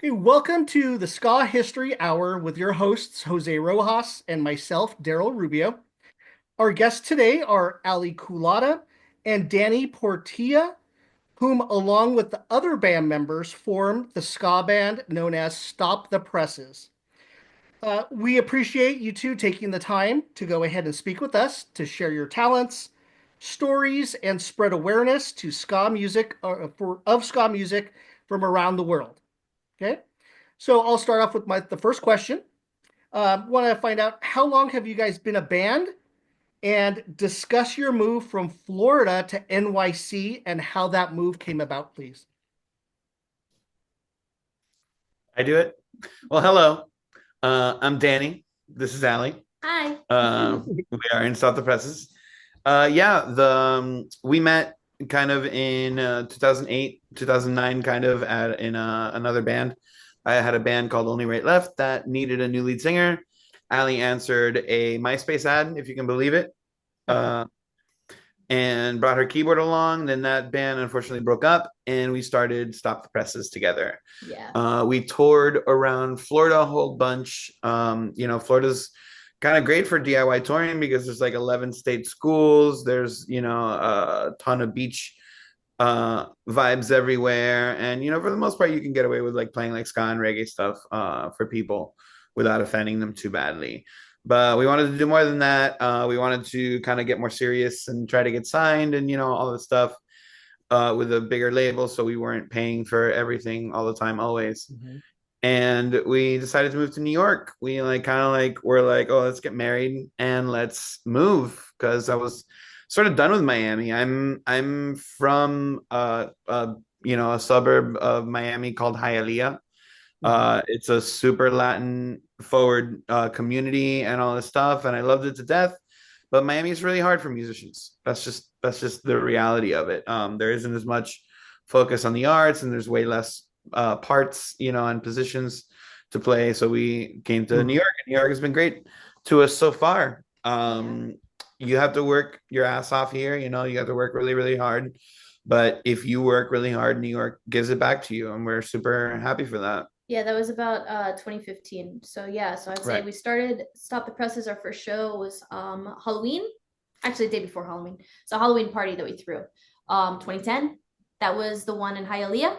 Okay, welcome to the Ska History Hour with your hosts, Jose Rojas and myself, Daryl Rubio. Our guests today are Ali Culotta and Danny Portilla, whom, along with the other band members, form the ska band known as Stop the Presses. We appreciate you two taking the time to go ahead and speak with us to share your talents, stories, and spread awareness to ska music of ska music from around the world. Okay. So I'll start off with the first question. Want to find out how long have you guys been a band, and discuss your move from Florida to NYC and how that move came about, please. I do it. Well, hello. I'm Danny. This is Ali. Hi. We are in South the Presses. Yeah, the we met kind of in 2008, 2009, kind of at in another band. I had a band called Only Right Left that needed a new lead singer. Ali answered a MySpace ad, if you can believe it. Uh, and brought her keyboard along. Then that band unfortunately broke up, and we started Stop the Presses together. Yeah. We toured around Florida a whole bunch. Florida's kind of great for DIY touring because there's like 11 state schools. There's, a ton of beach vibes everywhere. And, for the most part, you can get away with like playing like ska and reggae stuff for people without offending them too badly. But we wanted to do more than that. We wanted to kind of get more serious and try to get signed and, all this stuff with a bigger label. So we weren't paying for everything all the time, always. Mm-hmm. And we decided to move to New York. We we're like, oh, let's get married and let's move, because I was sort of done with Miami. I'm from a suburb of Miami called Hialeah. It's a super Latin forward community and all this stuff, and I loved it to death. But Miami is really hard for musicians. That's just the reality of it. There isn't as much focus on the arts, and there's way less parts, and positions to play. So we came to New York, and New York has been great to us so far. You have to work your ass off here. You have to work really, really hard. But if you work really hard, New York gives it back to you, and we're super happy for that. Yeah, that was about 2015. So yeah, so I'd say Right. we started Stop the Presses. Our first show was Halloween, actually the day before Halloween. So Halloween party that we threw. 2010. That was the one in Hialeah.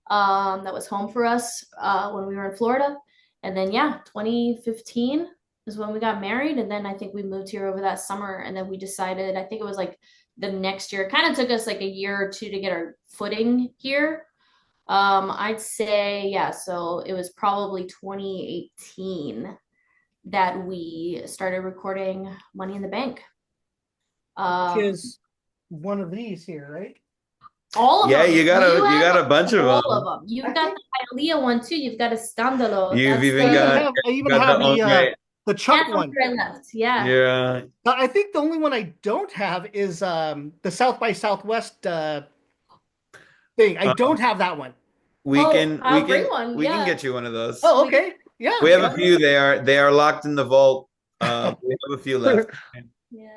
That was home for us when we were in Florida. And then yeah, 2015 is when we got married, and then I think we moved here over that summer, and then we decided, I think it was like the next year. It kind of took us like a year or two to get our footing here. I'd say, yeah, so it was probably 2018 that we started recording Money in the Bank. Which Um, is one of these here, right? all of Yeah, them. you got You a you have got a bunch of all of them. them. You've I got think the Hialeah one too. You've got a Scandalo. You've That's even I even the got have I even got the have own right. the Chuck that's the one one. I left. Yeah. Yeah. I think the only one I don't have is the South by Southwest thing. I Uh, don't have that one. we Oh, can we I'll bring can one. we can Yeah. get you one of those. Oh, We can, okay. Yeah, We have a yeah. few. They are locked in the vault. We have a few left. yeah.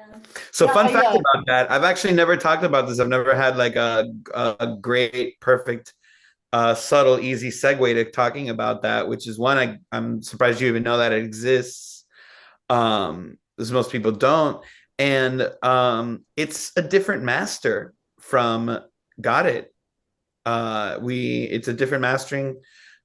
So Yeah, fun I fact about that, I've actually never talked about this. I've never had like a great, perfect, subtle, easy segue to talking about that, which is one I'm surprised you even know that it exists. Because most people don't. And it's a different master from Got It. It's a different mastering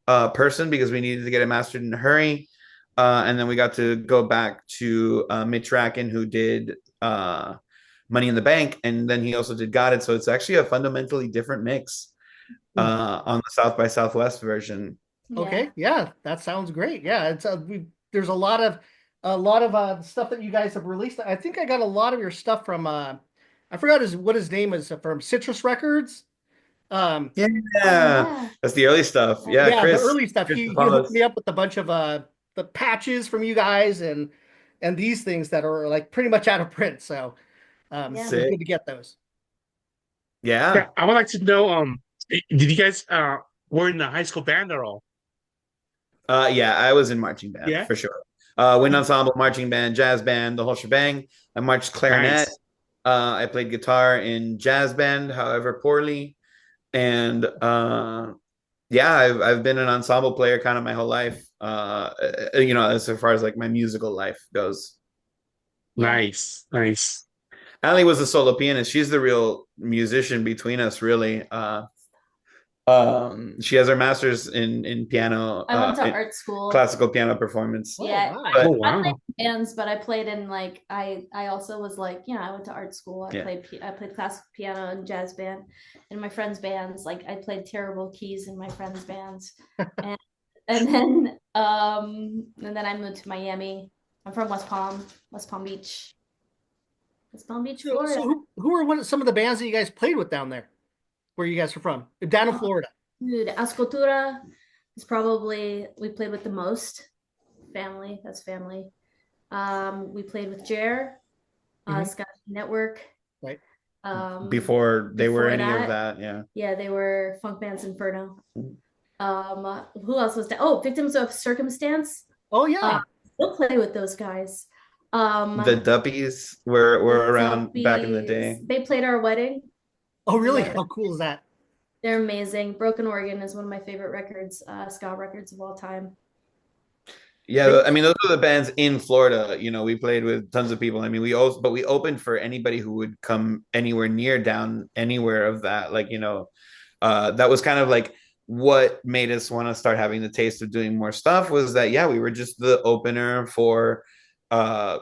person because we needed to get it mastered in a hurry. And then we got to go back to Mitch Racken, who did Money in the Bank, and then he also did Got It. So it's actually a fundamentally different mix on the South by Southwest version. Yeah. okay. Yeah, that sounds great. Yeah, it's there's a lot of stuff that you guys have released. I think I got a lot of your stuff from I forgot what his name is, from Citrus Records. Um, Oh Yeah, yeah. that's the early stuff. Yeah. Yeah, yeah, the Chris, early stuff. Chris He hooked me Papalas. up with a bunch of the patches from you guys, and these things that are like pretty much out of print. So it Yeah. was Sick. good to get those. Yeah, Yeah. I would like to know, did you guys were in the high school band or all? Yeah, I was in marching band Yeah? for sure. Wind ensemble, marching band, jazz band, the whole shebang. I marched clarinet. Nice. I played guitar in jazz band, however poorly. And Yeah, I've been an ensemble player kind of my whole life. As far as like my musical life goes. Yeah. Nice, nice. Ali was a solo pianist. She's the real musician between us, really. She has her master's in piano, I went to art school. classical piano performance. Oh Yeah, wow. Oh But I played wow. bands, but I played in like I also was like, I went to art school. yeah, I played classical piano and jazz band in my friends' bands. Like I played terrible keys in my friends' bands. And and then I moved to Miami. I'm from West Palm Beach. West Palm Beach, So Florida. who are some of the bands that you guys played with down there, where you guys are from? Down in Oh, Florida. dude, Ascultura is probably we played with the most. Family, that's family. We played with Jer, Hmm. Scottish Network. Right. before they were Before any of that, that, yeah. yeah, they were Funk Bands Inferno. Who else was that? Oh, Victims of Circumstance. Oh Uh, yeah. still play with those guys. The Um, Duppies were the around back in the Duppies. day. They played our wedding. Oh We really? love it. How cool is that? They're amazing. Broken Oregon is one of my favorite records, ska records of all time. Yeah, They, I mean those were the bands in Florida. We played with tons of people. I mean, we opened for anybody who would come anywhere near down anywhere of that. Like, that was kind of like what made us want to start having the taste of doing more stuff was that yeah, we were just the opener for uh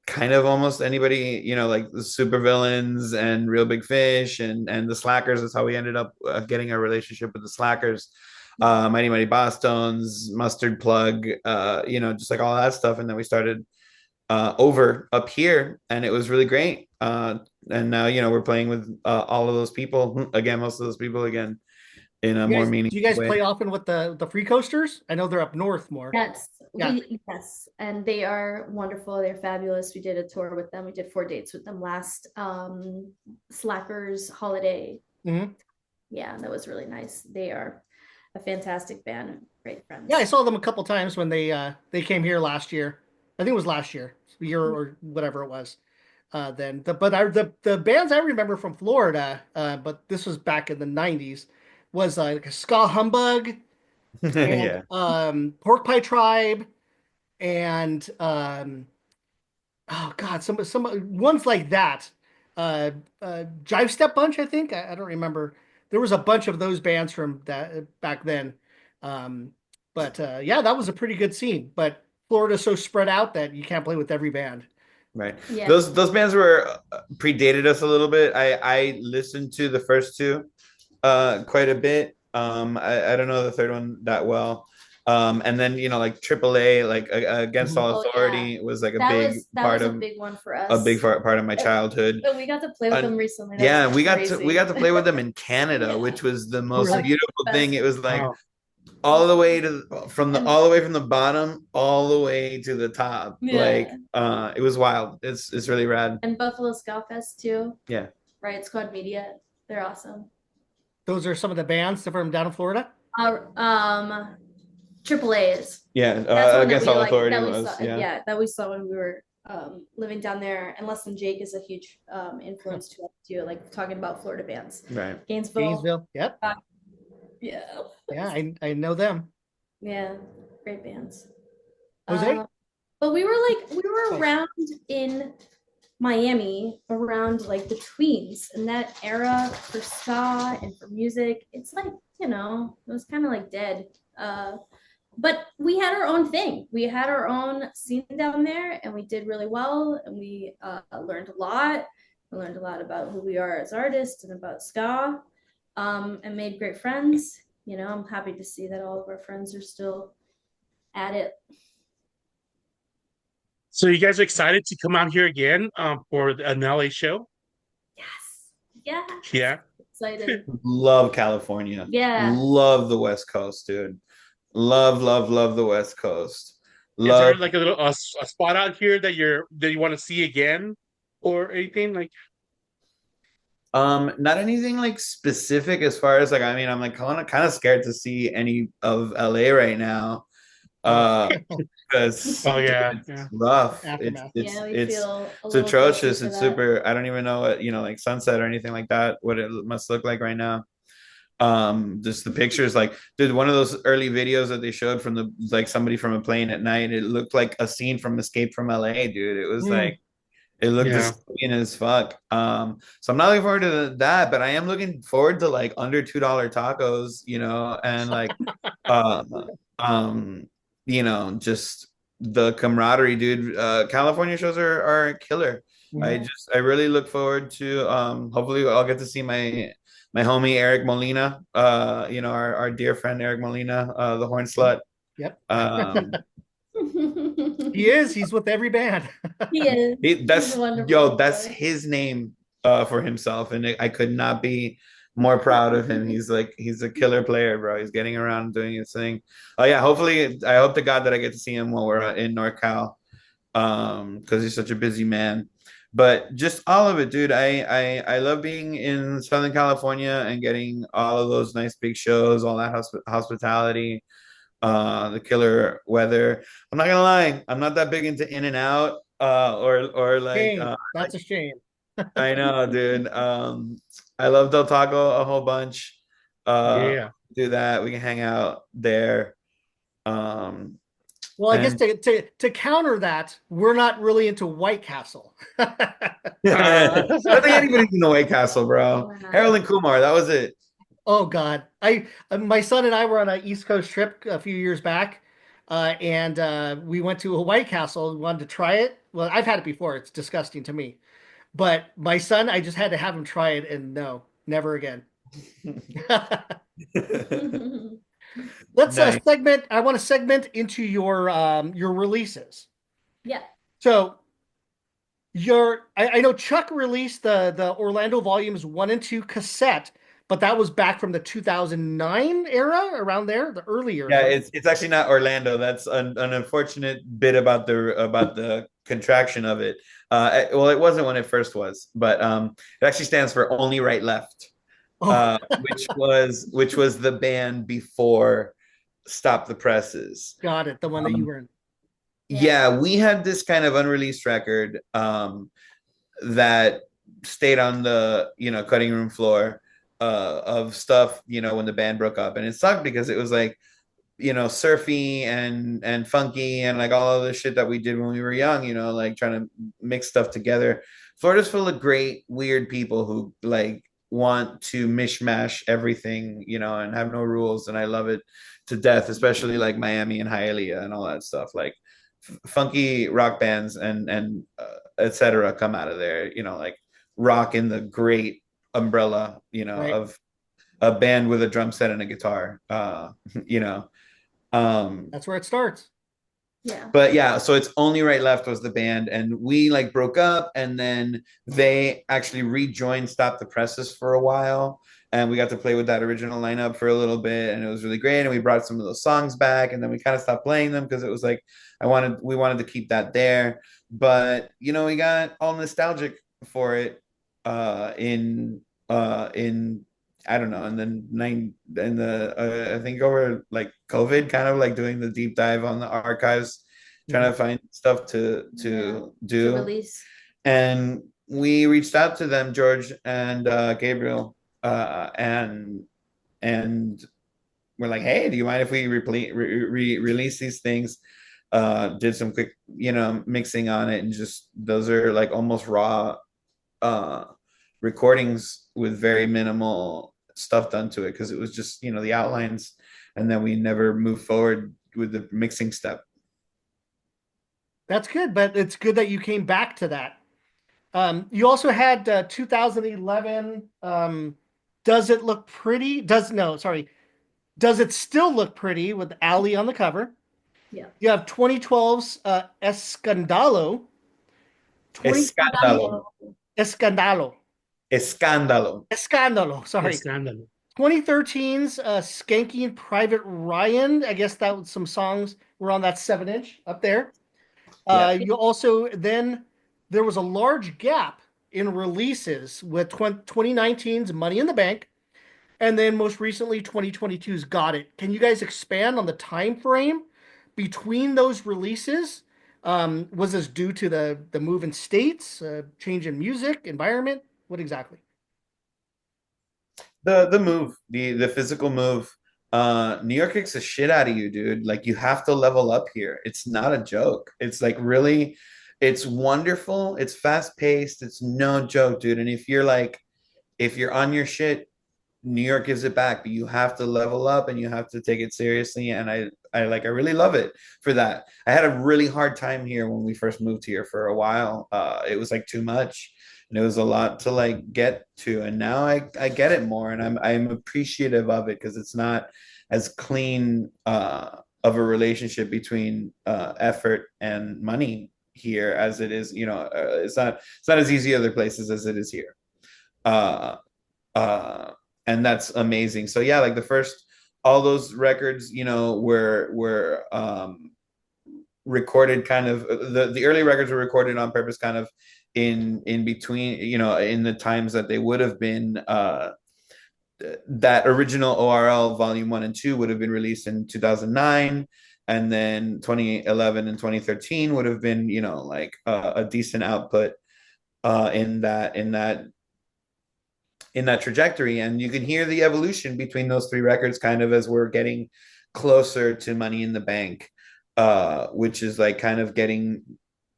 kind of almost anybody, like the Supervillains and Real Big Fish and the Slackers. That's how we ended up getting a relationship with the Slackers. Mighty Mighty Bosstones, Mustard Plug, just like all that stuff. And then we started over up here, and it was really great. And now, we're playing with all of those people again, most of those people again in a you more guys, do you meaningful guys way. play often with the Free Coasters? I know they're up north more. Yes, Yeah. and they are wonderful. They're fabulous. We did a tour with them. We did 4 dates with them last Slackers holiday. Hmm. Yeah, that was really nice. They are a fantastic band, great Yeah, I friends. saw them a couple times when they came here last year. I think it was last year, year or whatever it was. Then the bands I remember from Florida, but this was back in the '90s, was like a Ska Humbug and Yeah. Pork Pie Tribe and oh God, some ones like that. Jive Step Bunch, I think. I don't remember. There was a bunch of those bands from that back then. Um, but yeah, that was a pretty good scene. But Florida's so spread out that you can't play with every band. Right. Yeah, Those bands were predated us a little bit. I listened to the first two quite a bit. I don't know the third one that well. And then like AAA, like Against Mhm. All oh yeah, Authority was like a big that part was a of big one for a big us. part of my childhood. But we got to play with And them recently. That was yeah, we crazy. got to play with them in Canada, Yeah, which was the Oh, most really? beautiful thing. best. It was like Wow. all the way to from the And all the way from the bottom all the way to the top. Like yeah, it was wild. It's really rad. and Buffalo Ska Fest too. Yeah. Riot Squad Media, they're awesome. Those are some of the bands that from down in Florida. Uh, um, Triple A's. Yeah, That's one that Against we All like Authority that we saw. was, yeah. Yeah, that we saw when we were living down there. And Less Than Jake is a huge influence to us too. Like talking about Florida bands, Right. Gainesville. Gainesville. Yep. Yeah, Yeah, I know them. yeah, great bands. Jose? But we were around in Miami around like the tweens and that era for ska and for music. It's like, it was kind of like dead. But we had our own thing. We had our own scene down there and we did really well and we learned a lot. We learned a lot about who we are as artists and about ska and made great friends. I'm happy to see that all of our friends are still at it. So you guys are excited to come out here again for an LA show? Yes. Yeah. Yeah. Excited. Love California. Yeah. Love the West Coast, dude. Love the West Coast. Is there Love like a spot out here that you want to see again or anything like? not anything like specific as far as like I mean I'm like kind of scared to see any of LA right now. Oh, Because Oh yeah, it's yeah. rough. aftermath. Yeah, we It's feel a it's little closer atrocious. to It's that. super. I don't even know what like Sunset or anything like that. What it must look like right now. Just the pictures, like, dude, one of those early videos that they showed from the like somebody from a plane at night, it looked like a scene from Escape from LA, dude. It was Mm. like it looked Yeah. dystopian as fuck. So I'm not looking forward to that, but I am looking forward to like under $2 tacos, and like uh um just the camaraderie, dude. California shows are killer. Mhm. I really look forward to hopefully I'll get to see my homie Eric Molina, our dear friend Eric Molina, the horn slut. Yep. Um He is. He's with every band. He is. He's a wonderful that's boy. his name for himself, and I could not be more proud of him. He's a killer player, bro. He's getting around doing his thing. Oh yeah, hopefully I hope to God that I get to see him while we're in NorCal, because he's such a busy man. But just all of it, dude. I love being in Southern California and getting all of those nice big shows, all that hospitality, the killer weather. I'm not gonna lie, I'm not that big into In and Out, or like Shame. That's a shame. I know, dude. I love Del Taco a whole bunch. Uh, Yeah. do that. We can hang out there. Um, Well, I guess and to counter that, we're not really into White Castle. I don't think anybody's in the White Castle, bro. We're not. Harold and Kumar, that was it. Oh God, I my son and I were on an East Coast trip a few years back, and we went to a White Castle. We wanted to try it. Well, I've had it before. It's disgusting to me, but my son, I just had to have him try it, and no, never again. Let's Nice. segment. I want to segment into your releases. Yeah. So I know Chuck released the Orlando volumes 1 and 2 cassette, but that was back from the 2009 era, around there, the early years, Yeah, right? it's actually not Orlando. That's an unfortunate bit about the contraction of it. Well, it wasn't when it first was, but it actually stands for Only Right Left, Oh, which was the band before Stop the Presses. got it. The one that you Um, were in. Yeah. yeah, we had this kind of unreleased record that stayed on the cutting room floor of stuff when the band broke up, and it sucked because it was like surfy and funky and like all of the shit that we did when we were young, like trying to mix stuff together. Florida's full of great, weird people who like want to mishmash everything, and have no rules. And I love it to death, especially like Miami and Hialeah and all that stuff. Like funky rock bands and etc. come out of there, like rock in the great umbrella, Right. of a band with a drum set and a guitar. You know, um, That's where it starts. Yeah. but yeah, so it's Only Right Left was the band, and we like broke up, and then they actually rejoined Stop the Presses for a while, and we got to play with that original lineup for a little bit, and it was really great. And we brought some of those songs back, and then we kind of stopped playing them because it was like we wanted to keep that there, but we got all nostalgic for it in I don't know, and then I think over like COVID, kind of like doing the deep dive on the archives, trying to find stuff to Yeah. To do, release. and we reached out to them, George and Gabriel, and we're like, hey, do you mind if we release these things? Did some quick, mixing on it, and just those are like almost raw uh recordings with very minimal stuff done to it because it was just the outlines, and then we never moved forward with the mixing step. That's good, but it's good that you came back to that. You also had 2011. Does it look pretty? Does no, sorry. Does it still look pretty with Ali on the cover? Yeah. You have 2012's Escandalo. 20 Escándalo. Escandalo. Escándalo. Escandalo. Sorry. Scandal. 2013's Skanky and Private Ryan. I guess that was some songs were on that 7-inch up there. Yeah. You also then there was a large gap in releases with 2019's Money in the Bank, and then most recently 2022's Got It. Can you guys expand on the time frame between those releases? Was this due to the move in states, change in music, environment? What exactly? The move, the physical move. New York kicks the shit out of you, dude. Like you have to level up here. It's not a joke. It's like really, it's wonderful. It's fast paced. It's no joke, dude. And if you're on your shit, New York gives it back, but you have to level up and you have to take it seriously. And I really love it for that. I had a really hard time here when we first moved here for a while. It was like too much and it was a lot to like get to. And now I get it more and I'm appreciative of it because it's not as clean of a relationship between effort and money here as it is, it's not as easy other places as it is here. Uh, uh, and that's amazing. So yeah, like the first, all those records, were recorded kind of the early records were recorded on purpose, kind of in between, in the times that they would have been. That original ORL Volume 1 and 2 would have been released in 2009, and then 2011 and 2013 would have been, like a decent output in that trajectory. And you can hear the evolution between those three records kind of as we're getting closer to Money in the Bank, which is like kind of getting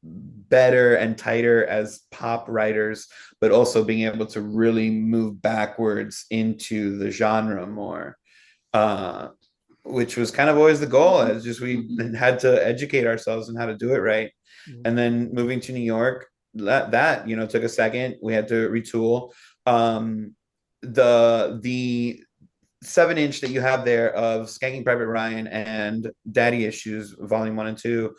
better and tighter as pop writers, but also being able to really move backwards into the genre more. Which was kind of always the goal. It's just we had to educate ourselves on how to do it right. And then moving to New York, that took a second. We had to retool. The 7-inch that you have there of Skanking Private Ryan and Daddy Issues Volume 1 and 2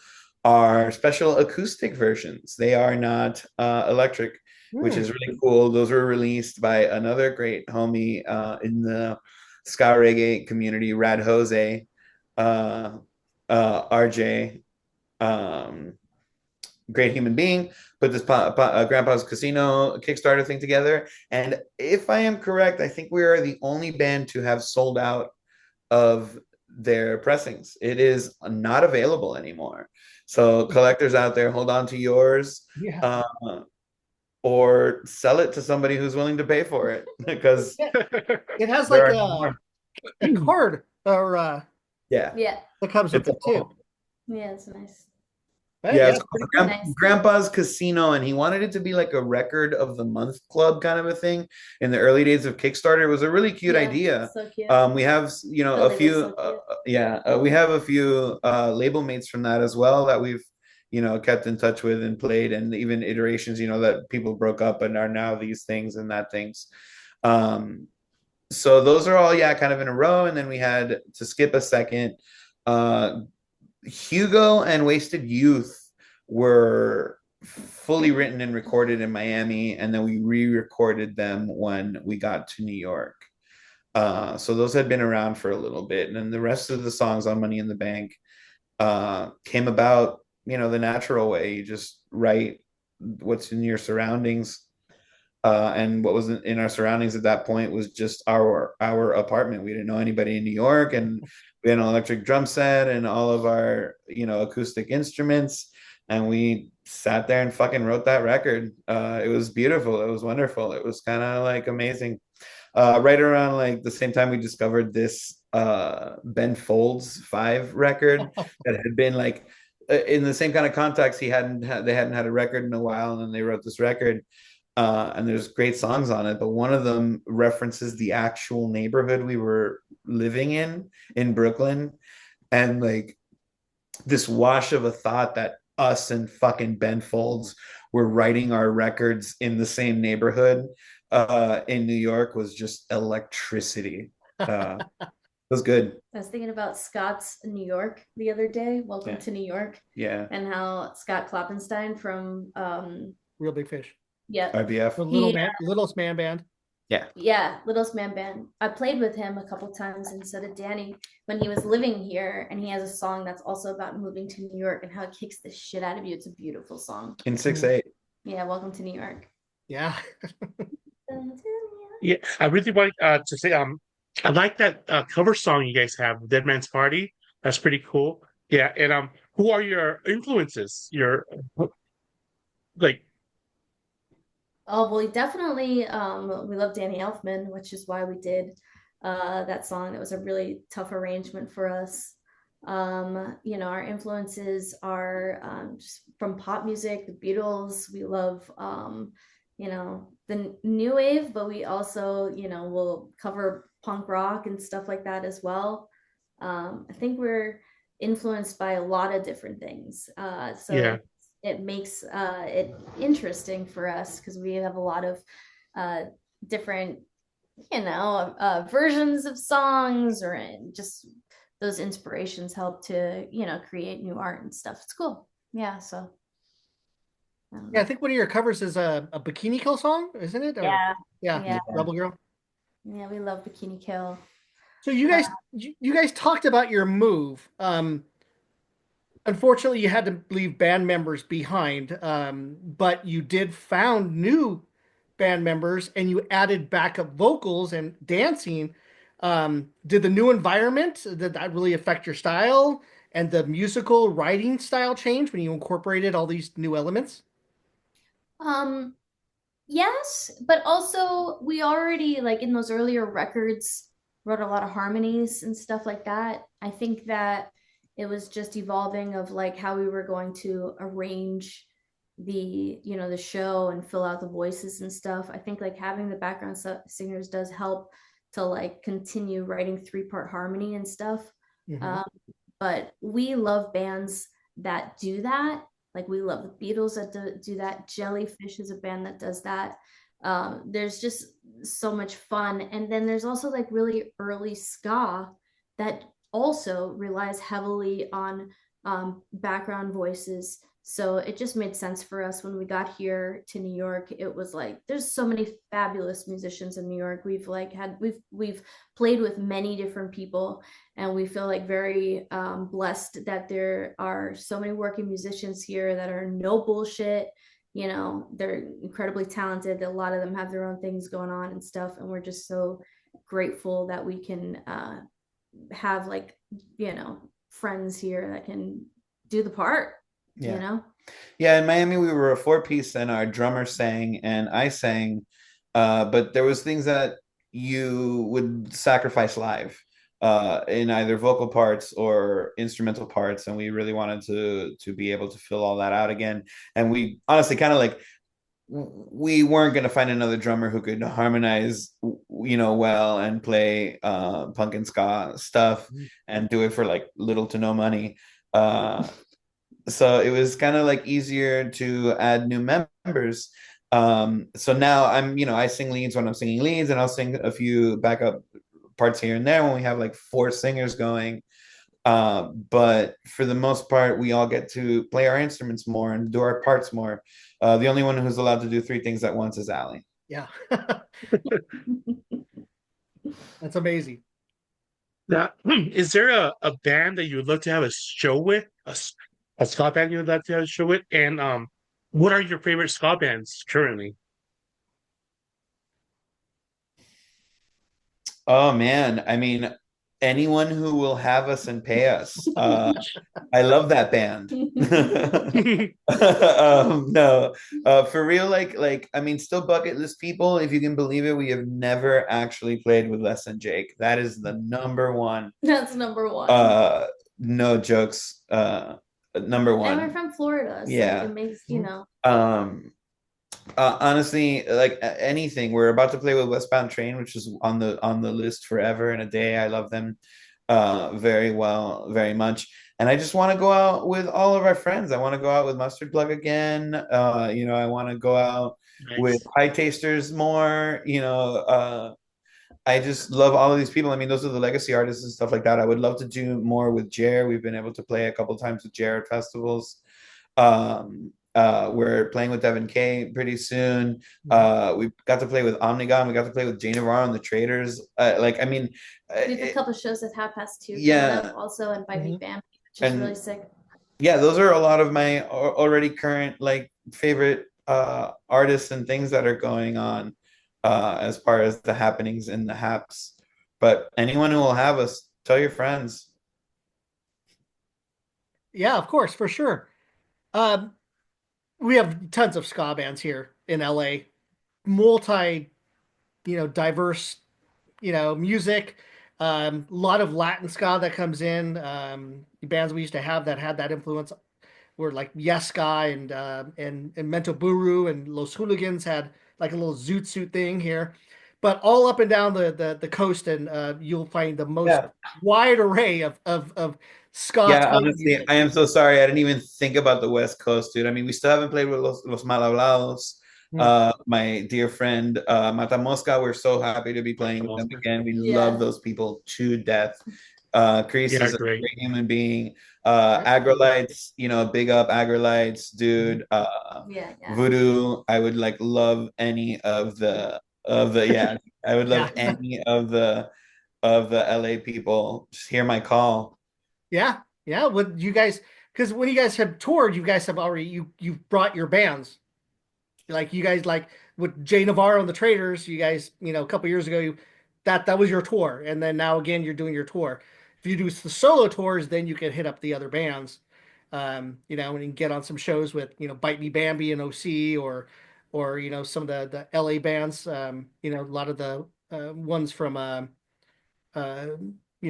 are special acoustic versions. They are not electric, which is really cool. Those were released by another great homie in the ska reggae community, Rad Jose, RJ, great human being, put this Grandpa's Casino Kickstarter thing together. And if I am correct, I think we are the only band to have sold out of their pressings. It is not available anymore. So collectors out there, hold on to yours. Yeah. Or sell it to somebody who's willing to pay for it because It has there like are more. a card or Yeah, Yeah. that comes with it's it too. Yeah, it's nice. But yeah, yeah, it's pretty called cool. Nice. Grandpa's Casino, and he wanted it to be like a record of the month club kind of a thing. In the early days of Kickstarter, it was a really cute Yeah, idea. so cute. We have, Oh, a they few, look so cute. we have a few label mates from that as well that we've, kept in touch with and played, and even iterations, that people broke up and are now these things and that things. So those are all, yeah, kind of in a row, and then we had to skip a second. Hugo and Wasted Youth were fully written and recorded in Miami, and then we re-recorded them when we got to New York. So those had been around for a little bit, and then the rest of the songs on Money in the Bank came about, the natural way. You just write what's in your surroundings, and what was in our surroundings at that point was just our apartment. We didn't know anybody in New York, and we had an electric drum set and all of our acoustic instruments, and we sat there and fucking wrote that record. It was beautiful. It was wonderful. It was kind of like amazing. Right around like the same time we discovered this Ben Folds 5 record that had been like in the same kind of context. They hadn't had a record in a while, and then they wrote this record. And there's great songs on it, but one of them references the actual neighborhood we were living in Brooklyn, and like this wash of a thought that us and fucking Ben Folds were writing our records in the same neighborhood in New York was just electricity. It was good. I was thinking about Scott's New York the other day. Welcome Yeah. to New York. Yeah. And how Scott Kloppenstein from Real Big Fish. yeah. RBF. The Littlest Man Band. Yeah, Littlest Man Band. I played with him a couple times, and so did Danny when he was living here, and he has a song that's also about moving to New York and how it kicks the shit out of you. It's a beautiful song. In 6/8. Yeah, Welcome to New York. Yeah. Yeah, I really want to say I like that cover song you guys have, Dead Man's Party. That's pretty cool. Yeah, and who are your influences? Your like Oh, well, definitely. We love Danny Elfman, which is why we did that song. It was a really tough arrangement for us. Our influences are just from pop music, the Beatles. We love, the new wave, but we also, will cover punk rock and stuff like that as well. I think we're influenced by a lot of different things. So Yeah, it makes it interesting for us because we have a lot of uh, different, versions of songs or just those inspirations help to, create new art and stuff. It's cool. Yeah. So I don't Yeah, I know. think one of your covers is a Bikini Kill song, isn't it? Or Yeah. yeah, Yeah. Rebel Girl. Yeah. We love Bikini Kill. So you guys talked about your move. Unfortunately, you had to leave band members behind, but you did found new band members and you added backup vocals and dancing. Did the new environment, did that really affect your style and the musical writing style change when you incorporated all these new elements? Um, Yes, but also we already like in those earlier records wrote a lot of harmonies and stuff like that. I think that it was just evolving of like how we were going to arrange the show and fill out the voices and stuff. I think like having the background singers does help to like continue writing three-part harmony and stuff. Mhm. Um, but we love bands that do that. Like we love the Beatles that do that. Jellyfish is a band that does that. There's just so much fun. And then there's also like really early ska that also relies heavily on background voices. So it just made sense for us when we got here to New York. It was like there's so many fabulous musicians in New York. We've played with many different people, and we feel like very blessed that there are so many working musicians here that are no bullshit. They're incredibly talented. A lot of them have their own things going on and stuff, and we're just so grateful that we can have like friends here that can do the part you Yeah. know Yeah, in Miami we were a four-piece and our drummer sang and I sang. But there was things that you would sacrifice live in either vocal parts or instrumental parts, and we really wanted to be able to fill all that out again. And we honestly kind of like we weren't going to find another drummer who could harmonize well and play punk and ska stuff and do it for like little to no money. So it was kind of like easier to add new members. So now I sing leads when I'm singing leads, and I'll sing a few backup parts here and there when we have like four singers going. But for the most part, we all get to play our instruments more and do our parts more. The only one who's allowed to do three things at once is Allie. Yeah, that's amazing. now is there a band that you would love to have a show with, a ska band you would love to have a show with, and what are your favorite ska bands currently? Oh man, I mean, anyone who will have us and pay us. I love that band. No, for real, I mean, still bucket list people. If you can believe it, we have never actually played with Less Than Jake. That is the number one. That's number one. Uh, no jokes. Number And we're one. from Florida, so it Yeah. makes Um, honestly, like anything, we're about to play with Westbound Train, which is on the list forever and a day. I love them very well, very much. And I just want to go out with all of our friends. I want to go out with Mustard Plug again. I want to go out with Nice. High Tasters more. I just love all of these people. I mean, those are the legacy artists and stuff like that. I would love to do more with Jer. We've been able to play a couple times with Jer at festivals. We're playing with Devin K pretty soon. We got to play with Omnigon. We got to play with Jay Navarro and the Traders. I mean, we have a couple shows at half past two coming yeah, up also, and by Big Mhm. Band, which is really and sick. yeah, those are a lot of my already current like favorite artists and things that are going on as far as the happenings in the haps. But anyone who will have us, tell your friends. Yeah, of course, for sure. Um, we have tons of ska bands here in LA. multi, diverse, music. A lot of Latin ska that comes in. The bands we used to have that had that influence were like Yes Ska and Mento Buru and Los Hooligans had like a little zoot suit thing here. But all up and down the coast, and you'll find the most Yeah. wide array of ska Yeah, type honestly, music. I am so sorry. I didn't even think about the West Coast, dude. I mean, we still haven't played with Los Mal Hablados. Hmm. My dear friend Mata Mosca, we're so happy to be playing with them again. We love Yeah. those people to death. Chris Yeah, is a great. great human being. Yeah. Agrolites, big up Agrolites, Mhm. dude. Yeah, yeah. Voodoo, I would like love any of the yeah, I would Yeah. love any of the LA people. Just hear my call. Yeah. Yeah. Would you guys, because when you guys have toured, you guys have already you've brought your bands. Like you guys like with Jay Navarro and the Traders, you guys, a couple years ago, that was your tour, and then now again you're doing your tour. If you do the solo tours, then you can hit up the other bands, and you can get on some shows with Bite Me Bambi and OC, or some of the LA bands, a lot of the ones from uh,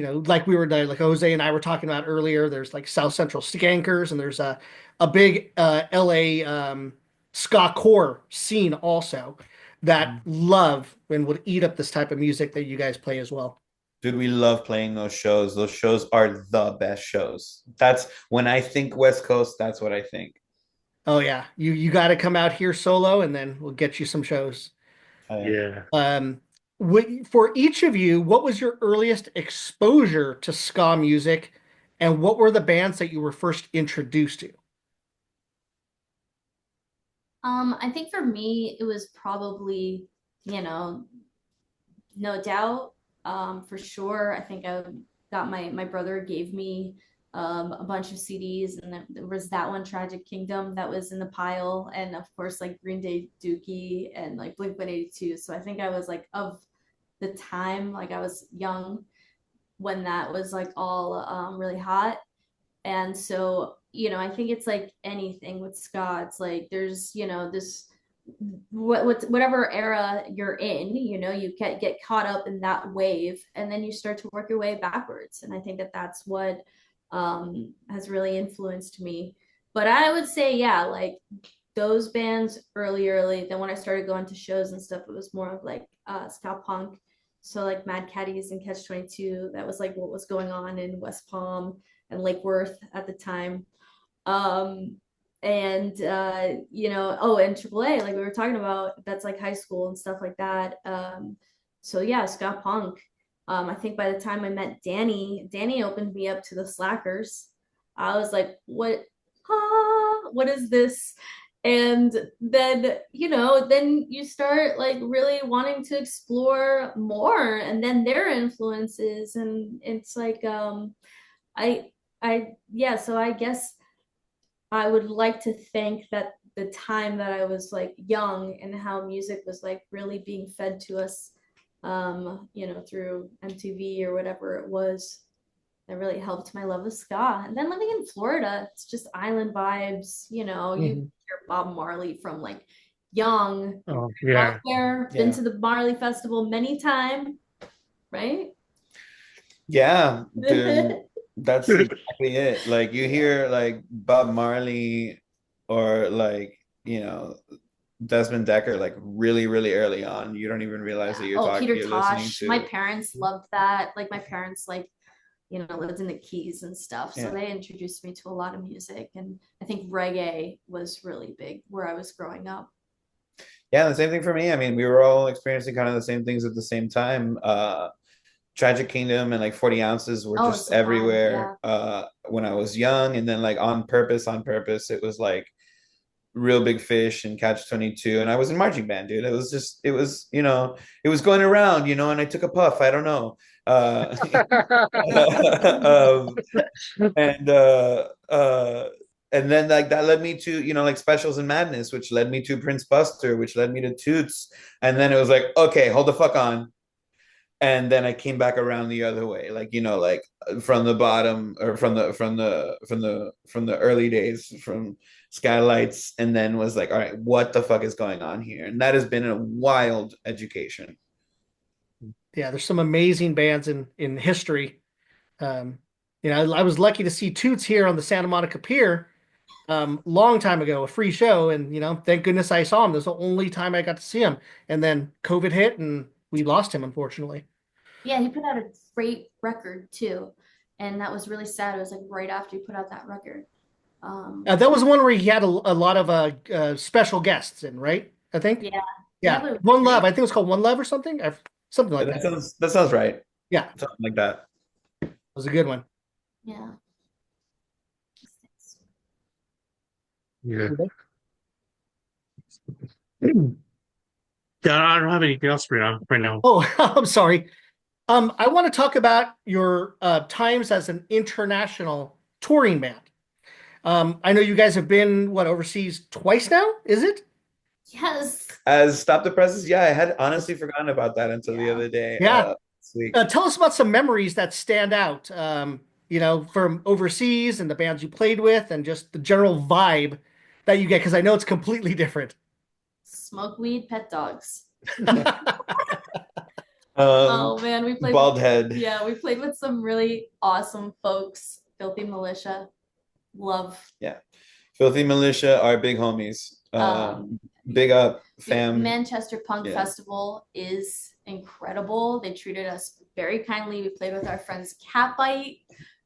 like we were like Jose and I were talking about earlier. There's like South Central Skankers, and there's a big LA ska core scene also that love and would eat up this type of music that you guys play as well. Dude, we love playing those shows. Those shows are the best shows. That's when I think West Coast, that's what I think. Oh yeah, you got to come out here solo, and then we'll get you some shows. Yeah. Yeah. Um, for each of you, what was your earliest exposure to ska music, and what were the bands that you were first introduced to? I think for me, it was probably, you know, no doubt, for sure. I think I got my brother gave me a bunch of CDs, and there was that one, Tragic Kingdom, that was in the pile, and of course like Green Day, Dookie, and like Blink 182. So I think I was like of the time, like I was young when that was like all really hot. And so, I think it's like anything with ska. It's like there's, this whatever era you're in, you get caught up in that wave, and then you start to work your way backwards. And I think that that's what has really influenced me. But I would say, yeah, like those bands early. Then when I started going to shows and stuff, it was more of like ska punk. So like Mad Caddies and Catch 22, that was like what was going on in West Palm and Lake Worth at the time. Um, and oh, and AAA, like we were talking about, that's like high school and stuff like that. So yeah, ska punk. I think by the time I met Danny opened me up to the Slackers. I was like, what is this? And then, then you start like really wanting to explore more, and then their influences, and it's like, I yeah, so I guess I would like to think that the time that I was like young, and how music was like really being fed to us, through MTV or whatever it was, that really helped my love of ska. And then living in Florida, it's just island vibes, you Mhm. hear Bob Marley from like young, Oh, out yeah. there, been Yeah. to the Marley Festival many times, right? Yeah, dude, that's exactly it. Like you hear like Bob Marley or like, Desmond Decker like really, really early on. You don't even realize that Yeah. Oh, Peter you're listening Tosh. My to. parents loved that. Like my parents like, lived in the Keys and stuff. So Yeah. they introduced me to a lot of music. And I think reggae was really big where I was growing up. Yeah, the same thing for me. I mean, we were all experiencing kind of the same things at the same time. Tragic Kingdom and like 40 ounces were Oh, just Sublime. Yeah. everywhere when I was young. And then like on purpose, it was like Real Big Fish and Catch 22. And I was in marching band, dude. It was going around, and I took a puff. I don't know. um, and uh and then like that led me to like Specials and Madness, which led me to Prince Buster, which led me to Toots, and then it was like, okay, hold the fuck on. And then I came back around the other way, like from the bottom, or from the early days, from Skylights, and then was like, all right, what the fuck is going on here? And that has been a wild education. Yeah, there's some amazing bands in history. Um, I was lucky to see Toots here on the Santa Monica Pier long time ago, a free show, and thank goodness I saw him. This was the only time I got to see him. And then COVID hit, and we lost him, unfortunately. Yeah, he put out a great record too, and that was really sad. It was like right after he put out that record. That was the one where he had a lot of special guests in, right? I think. Yeah, yeah, Yeah, but it was One Love. great. I think it was called One Love or something. Something like that. That sounds right. Yeah, it Something like that. was a good one. Yeah. Yeah. Yeah, I don't have anything else right now. Oh, I'm sorry. I want to talk about your times as an international touring band. I know you guys have been overseas twice now, is it? Yes. As Stop the Presses, yeah, I had honestly forgotten about that until the Yeah. other day. Yeah. Sweet. Tell us about some memories that stand out, from overseas and the bands you played with and just the general vibe that you get, because I know it's completely different. Smoke weed, pet dogs. Um, Oh man, we played Bald head. yeah, we played with some really awesome folks. Filthy Militia. Love. Yeah. Filthy Militia are big homies. Um, Big up, the fam. Manchester Punk Yeah. Festival is incredible. They treated us very kindly. We played with our friends Catbite.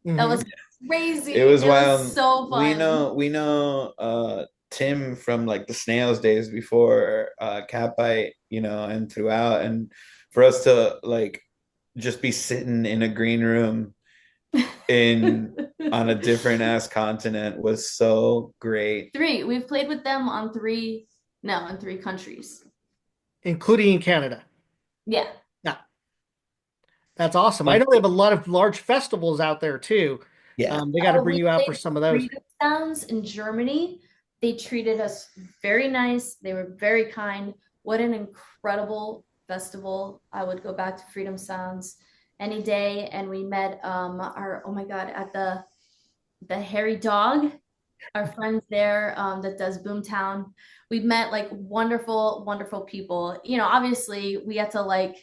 That was crazy. It was wild. So fun. We know Tim from like the Snails days before Catbite, and throughout, and for us to like just be sitting in a green room in on a different ass continent was so great. Three. We've played with them on three, no, in three countries. Including in Canada. Yeah. Yeah, that's awesome. I know they have a lot of large festivals out there too. Yeah. They got to bring We you out for played some of those. Freedom Sounds in Germany. They treated us very nice. They were very kind. What an incredible festival. I would go back to Freedom Sounds any day. And we met oh my God, at the Hairy Dog, our friends there that does Boomtown. We met like wonderful, wonderful people. Obviously we had to like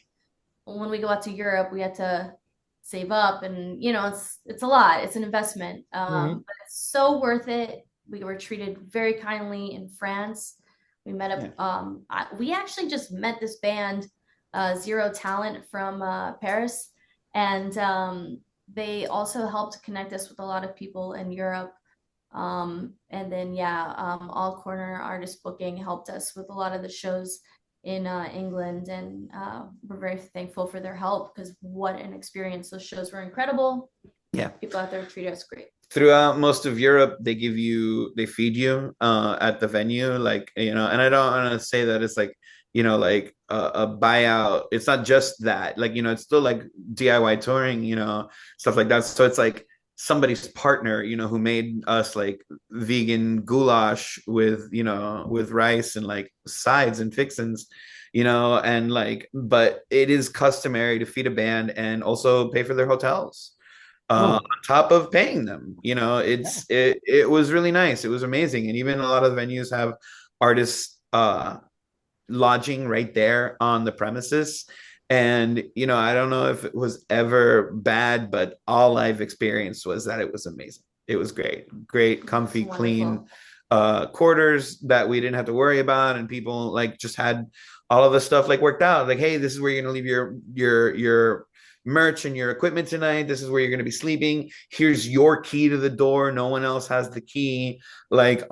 when we go out to Europe, we had to save up, and it's a lot. It's an investment, but it's so worth it. We were treated very kindly in France. We met up. We actually just met this band, Zero Talent from Paris, and they also helped connect us with a lot of people in Europe. And then All Corner Artist Booking helped us with a lot of the shows in England, and we're very thankful for their help because what an experience. Those shows were incredible. Yeah. People out there treated us great. Throughout most of Europe, they feed you at the venue, like, and I don't want to say that it's like, like a buyout. It's not just that, like, it's still like DIY touring, stuff like that. So it's like somebody's partner, who made us like vegan goulash with, with rice and like sides and fixins, and like, but it is customary to feed a band and also pay for their hotels on top of paying them. It was really nice. It was amazing. And even a lot of the venues have artists lodging right there on the premises. And I don't know if it was ever bad, but all I've experienced was that it was amazing. It was great, comfy, clean quarters that we didn't have to worry about, and people like just had all of the stuff like worked out. Like, hey, this is where you're gonna leave your merch and your equipment tonight. This is where you're going to be sleeping. Here's your key to the door. No one else has the key. Like,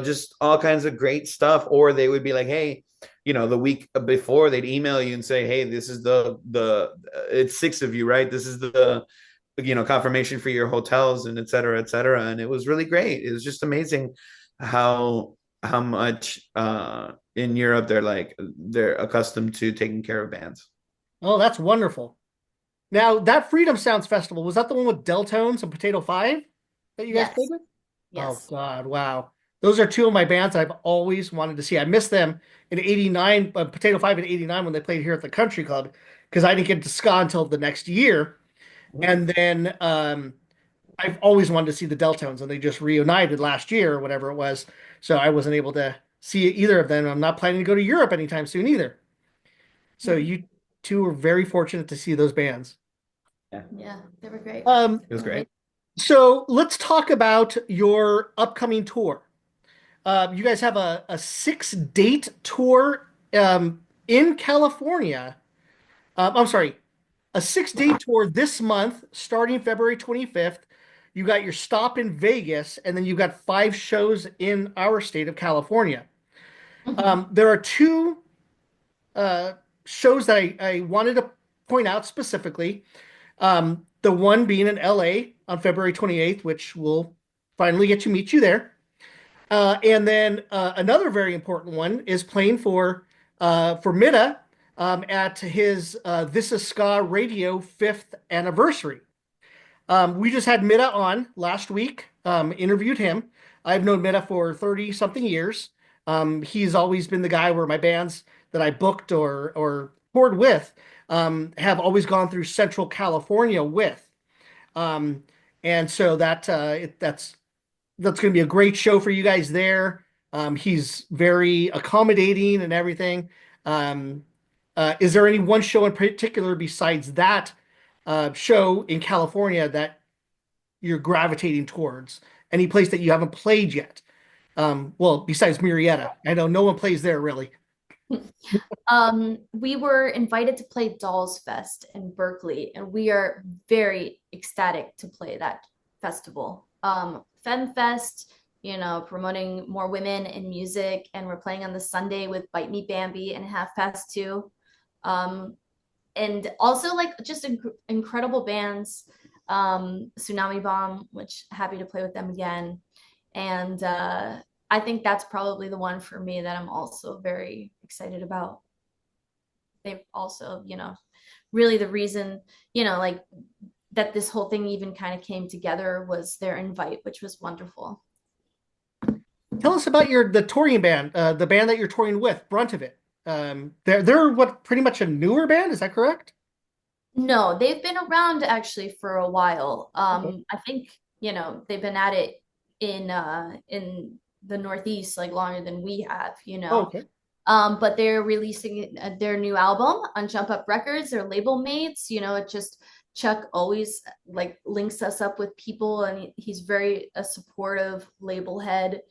just all kinds of great stuff. Or they would be like, hey, the week before they'd email you and say, hey, this is it's 6 of you, right? This is the confirmation for your hotels and et cetera, et cetera. And it was really great. It was just amazing how much in Europe they're accustomed to taking care of bands. Oh, that's wonderful. Now, that Freedom Sounds Festival, was that the one with Deltones and Potato Five that you guys played with? Yes. Oh, God, wow. Those are two of my bands I've always wanted to see. I missed them in 89, Potato Five in 89 when they played here at the Country Club, because I didn't get to ska until the next year. And then I've always wanted to see the Deltones, and they just reunited last year or whatever it was. So I wasn't able to see either of them. I'm not planning to go to Europe anytime soon either. So Mhm. you two were very fortunate to see those bands. Yeah, Yeah, they were great. Um, it was great. so let's talk about your upcoming tour. You guys have a 6 date tour in California. I'm sorry, a 6 day tour this month, starting February 25th. You got your stop in Vegas, and then you got 5 shows in our state of California. Mhm. There are two uh, shows that I wanted to point out specifically. The one being in LA on February 28th, which will finally get to meet you there. And then another very important one is playing for Mida at his This Is Ska Radio 5th anniversary. We just had Mida on last week, interviewed him. I've known Mida for 30 something years. He's always been the guy where my bands that I booked or toured with have always gone through Central California with. Um, and so that's going to be a great show for you guys there. He's very accommodating and everything. Um, is there any one show in particular besides that show in California that you're gravitating towards? Any place that you haven't played yet? Well, besides Murrieta, I know no one plays there really. We were invited to play Dolls Fest in Berkeley, and we are very ecstatic to play that festival. FemFest, promoting more women in music, and we're playing on the Sunday with Bite Me Bambi and 2:30. Um, and also like just incredible bands, Tsunami Bomb, which happy to play with them again. And I think that's probably the one for me that I'm also very excited about. They've also, really the reason, like that this whole thing even kind of came together was their invite, which was wonderful. Tell us about the touring band, the band that you're touring with, Brunt of It. They're what pretty much a newer band, is that correct? No, they've been around actually for a while. Okay. I think, they've been at it in the Northeast like longer than we have. Oh, okay. But they're releasing their new album on Jump Up Records. They're label mates. It just Chuck always like links us up with people, and he's very a supportive label head.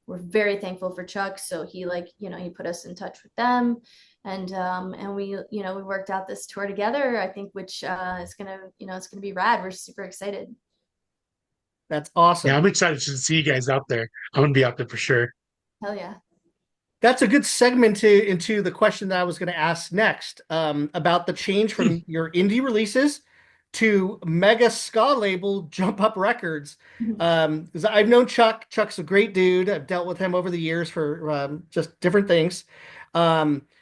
We're very thankful for Chuck. So he he put us in touch with them, and we worked out this tour together. I think which is gonna it's gonna be rad. We're super excited. That's Yeah, awesome. I'm excited to see you guys out there. I'm gonna be out there for sure. Hell yeah. That's a good segment into the question that I was going to ask next about the change from your indie releases to mega ska label Jump Up Records. 'Cause I've known Chuck. Chuck's a great dude. I've dealt with him over the years for just different things.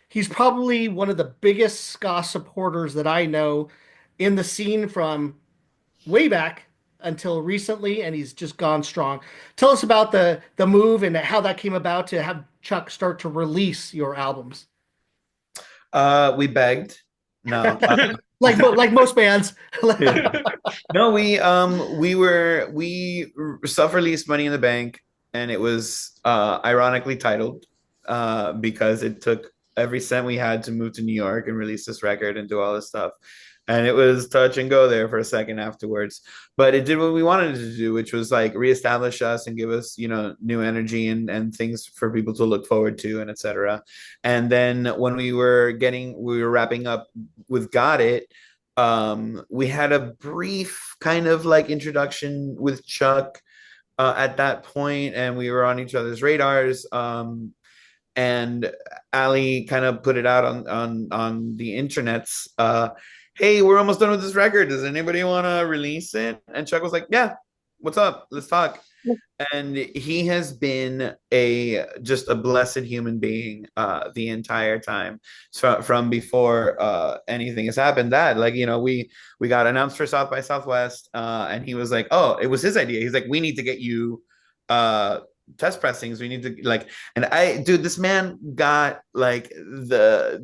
He's probably one of the biggest ska supporters that I know in the scene from way back until recently, and he's just gone strong. Tell us about the move and how that came about to have Chuck start to release your albums. We begged. No. Like most bands. No, we self-released Money in the Bank, and it was ironically titled because it took every cent we had to move to New York and release this record and do all this stuff. And it was touch and go there for a second afterwards. But it did what we wanted it to do, which was like reestablish us and give us, new energy and things for people to look forward to and etc. And then when we were wrapping up with Got It, we had a brief kind of like introduction with Chuck at that point, and we were on each other's radars. And Ali kind of put it out on the internets. Hey, we're almost done with this record. Does anybody want to release it? And Chuck was like, yeah, what's up? Let's talk. And he has been just a blessed human being the entire time. So from before anything has happened, that like we got announced for South by Southwest, and he was like, oh, it was his idea. He's like, we need to get you test pressings. We need to like, and dude, this man got like I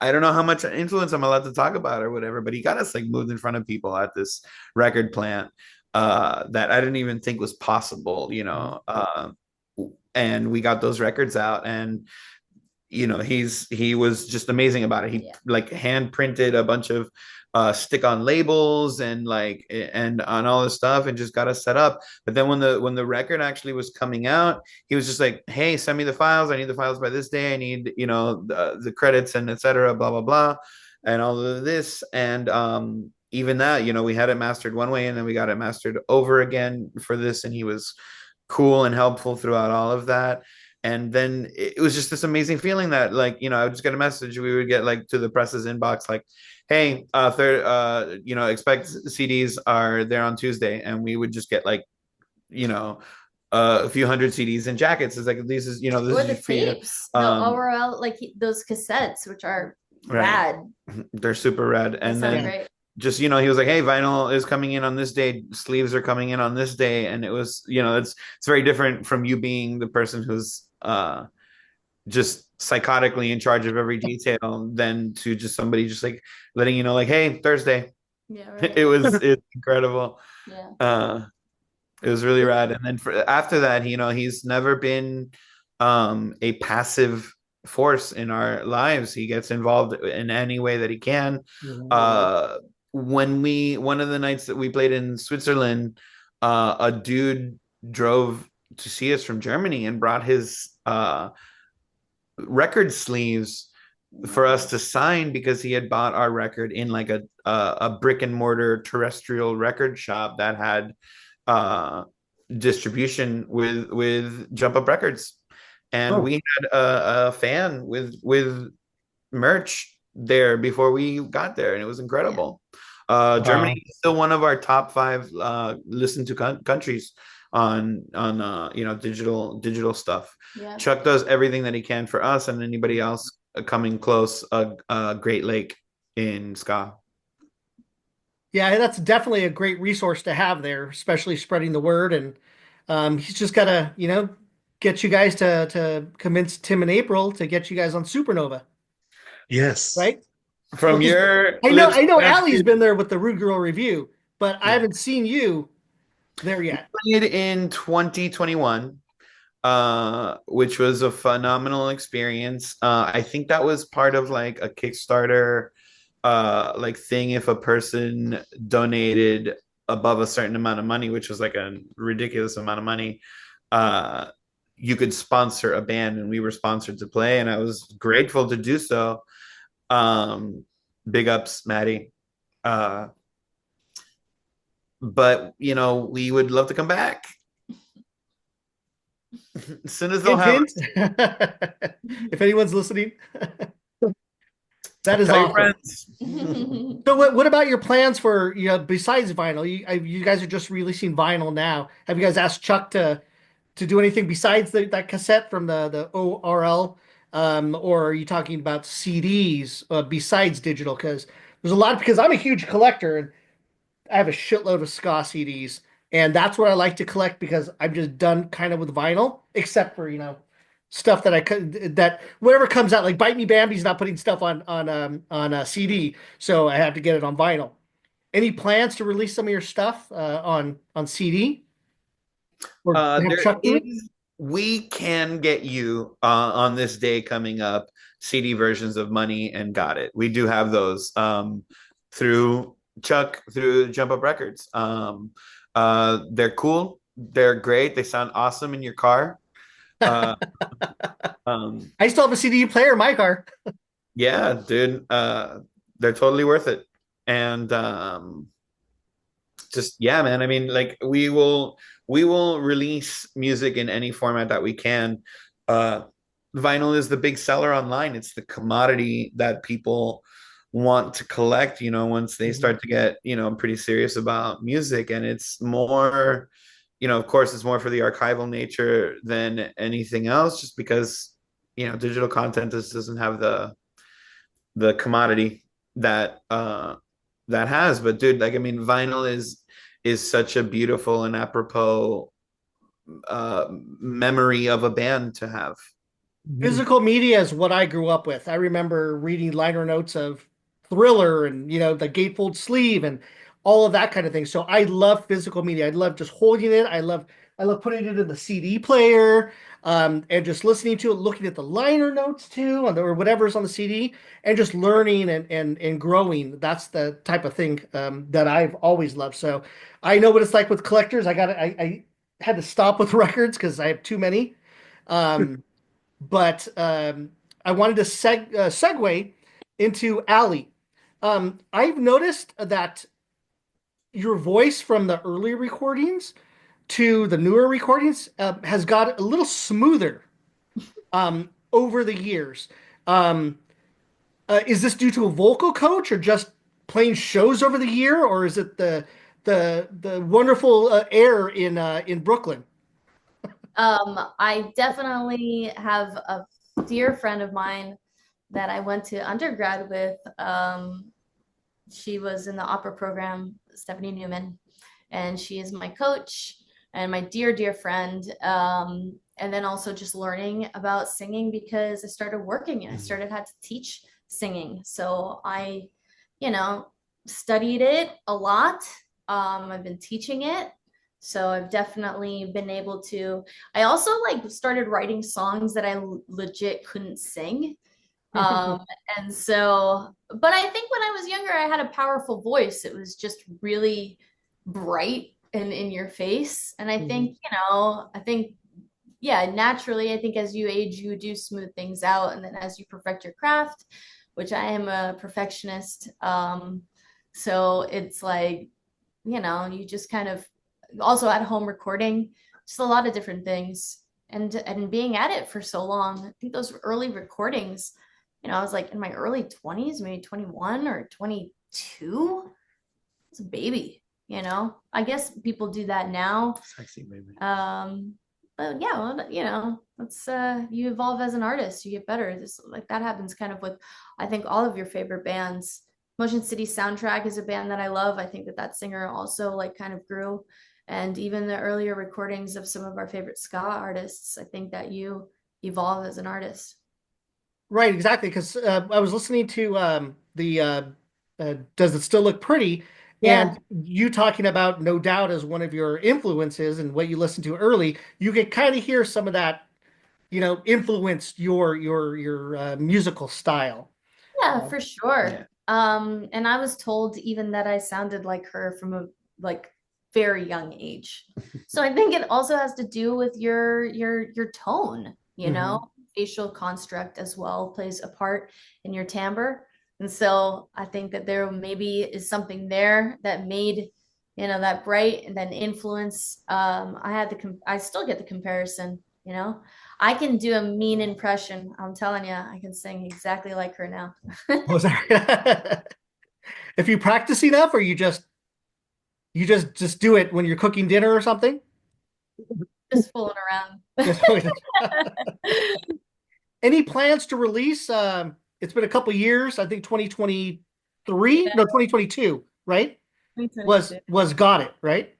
don't know how much influence I'm allowed to talk about or whatever, but he got us like moved in front of people at this record plant that I didn't even think was possible, you know. And we got those records out, and you know, he was just amazing about it. He Yeah. like hand printed a bunch of stick on labels and like and on all this stuff and just got us set up. But then when the record actually was coming out, he was just like, hey, send me the files. I need the files by this day. I need, you know, the credits and etc. Blah blah blah, and all of this. And even that, you know, we had it mastered one way and then we got it mastered over again for this, and he was cool and helpful throughout all of that. And then it was just this amazing feeling that, like, you know, I would just get a message. We would get like to the press's inbox, like, hey, third, you know, expect CDs are there on Tuesday. And we would just get like, you know, a few hundred CDs and jackets. It's like, this is, you know, this Or is the for you. tapes, the ORL, like those cassettes, which are Right. rad. They're super rad. That And sounds then great. just, you know, he was like, hey, vinyl is coming in on this day, sleeves are coming in on this day. And it was, you know, it's very different from you being the person who's just psychotically in charge of every detail than to just somebody just like letting you know, like, hey, Thursday. Yeah, right. It's incredible. Yeah. It was really rad. And then after that, you know, he's never been a passive force in our lives. He gets involved in any way that he can. One of the nights that we played in Switzerland, a dude drove to see us from Germany and brought his record sleeves for us to sign because he had bought our record in like a brick and mortar terrestrial record shop that had distribution with Jump Up Records, and we had a fan with merch there before we got there, and it was incredible. Germany is still one of our top 5 listened to countries on you know, digital stuff. Yeah. Chuck does everything that he can for us and anybody else coming close. Great Lake in ska. Yeah, that's definitely a great resource to have there, especially spreading the word. And he's just got to, you know, get you guys to convince Tim and April to get you guys on Supernova, Yes. right? Well, From 'cause your I know lips, I know that's Allie's been there with the Rude Girl review, but I Yeah. haven't seen you there yet. played in 2021, which was a phenomenal experience. I think that was part of like a Kickstarter like thing. If a person donated above a certain amount of money, which was like a ridiculous amount of money, uh you could sponsor a band, and we were sponsored to play, and I was grateful to do so. Big ups, Maddie. But you know, we would love to come back as soon as they'll Hint, have hint. If anyone's listening, that is tell your awesome. friends. So what about your plans for, you know, besides vinyl? You guys are just releasing vinyl now. Have you guys asked Chuck to do anything besides that cassette from the ORL? Or are you talking about CDs besides digital? Because there's a lot, because I'm a huge collector and I have a shitload of ska CDs, and that's what I like to collect because I'm just done kind of with vinyl, except for, you know, stuff that I could, that whatever comes out, like Bite Me Bambi's not putting stuff on a CD, so I have to get it on vinyl. Any plans to release some of your stuff on CD or have There Chuck do it? is, we can get you on this day coming up CD versions of Money and Got It. We do have those through Chuck, through Jump Up Records. They're cool. They're great. They sound awesome in your car. Uh, um, I still have a CD player in my car. yeah, dude. They're totally worth it. And just yeah, man. I mean, like we will release music in any format that we can. Uh, Vinyl is the big seller online. It's the commodity that people want to collect, you know, once they start to get, you know, pretty serious about music. And it's more, you know, of course, it's more for the archival nature than anything else, just because, you know, digital content just doesn't have the commodity that that has. But dude, like, I mean, vinyl is such a beautiful and apropos memory of a band to have. Physical media is what I grew up with. I remember reading liner notes of Thriller and the gatefold sleeve and all of that kind of thing. So I love physical media. I love just holding it. I love putting it in the CD player, and just listening to it, looking at the liner notes too, or whatever's on the CD, and just learning and growing. That's the type of thing that I've always loved. So I know what it's like with collectors. I had to stop with records because I have too many. Um, but I wanted to segue into Ali. I've noticed that your voice from the early recordings to the newer recordings has got a little smoother over the years. Um, is this due to a vocal coach or just playing shows over the year, or is it the wonderful air in Brooklyn? I definitely have a dear friend of mine that I went to undergrad with. She was in the opera program, Stephanie Newman, and she is my coach and my dear, dear friend. And then also just learning about singing because I started working and I started had to teach singing. So I, you know, studied it a lot. I've been teaching it. So I've definitely been able to. I also like started writing songs that I legit couldn't sing. Um, and so, but I think when I was younger, I had a powerful voice. It was just really bright and in your face. And I think, yeah, naturally, I think as you age, you do smooth things out. And then as you perfect your craft, which I am a perfectionist, so it's like, you just kind of also at home recording, just a lot of different things. And being at it for so long, I think those early recordings, I was like in my early 20s, maybe 21 or 22. It's a baby, I guess people do that now. Sexy baby. But yeah, well, it's you evolve as an artist, you get better. This like that happens kind of with I think all of your favorite bands. Motion City Soundtrack is a band that I love. I think that singer also like kind of grew, and even the earlier recordings of some of our favorite ska artists, I think that you evolve as an artist. Right, exactly. Because I was listening to the "Does It Still Look Pretty," Yeah. and you talking about No Doubt as one of your influences and what you listened to early. You could kind of hear some of that, influenced your musical style. Yeah, Uh, for sure. Yeah. And I was told even that I sounded like her from a like very young age. So I think it also has to do with your tone, mhm. facial construct as well plays a part in your timbre. And so I think that there maybe is something there that made, that bright and then influence. I still get the comparison. I can do a mean impression. I'm telling you, I can sing exactly like her now. Was that if you practice enough, or you just do it when you're cooking dinner or something? Just fooling around. Just any plans to release? It's been a couple years. I think 2023, Yeah, no, 2022, right? Was 2022. was Got It, right?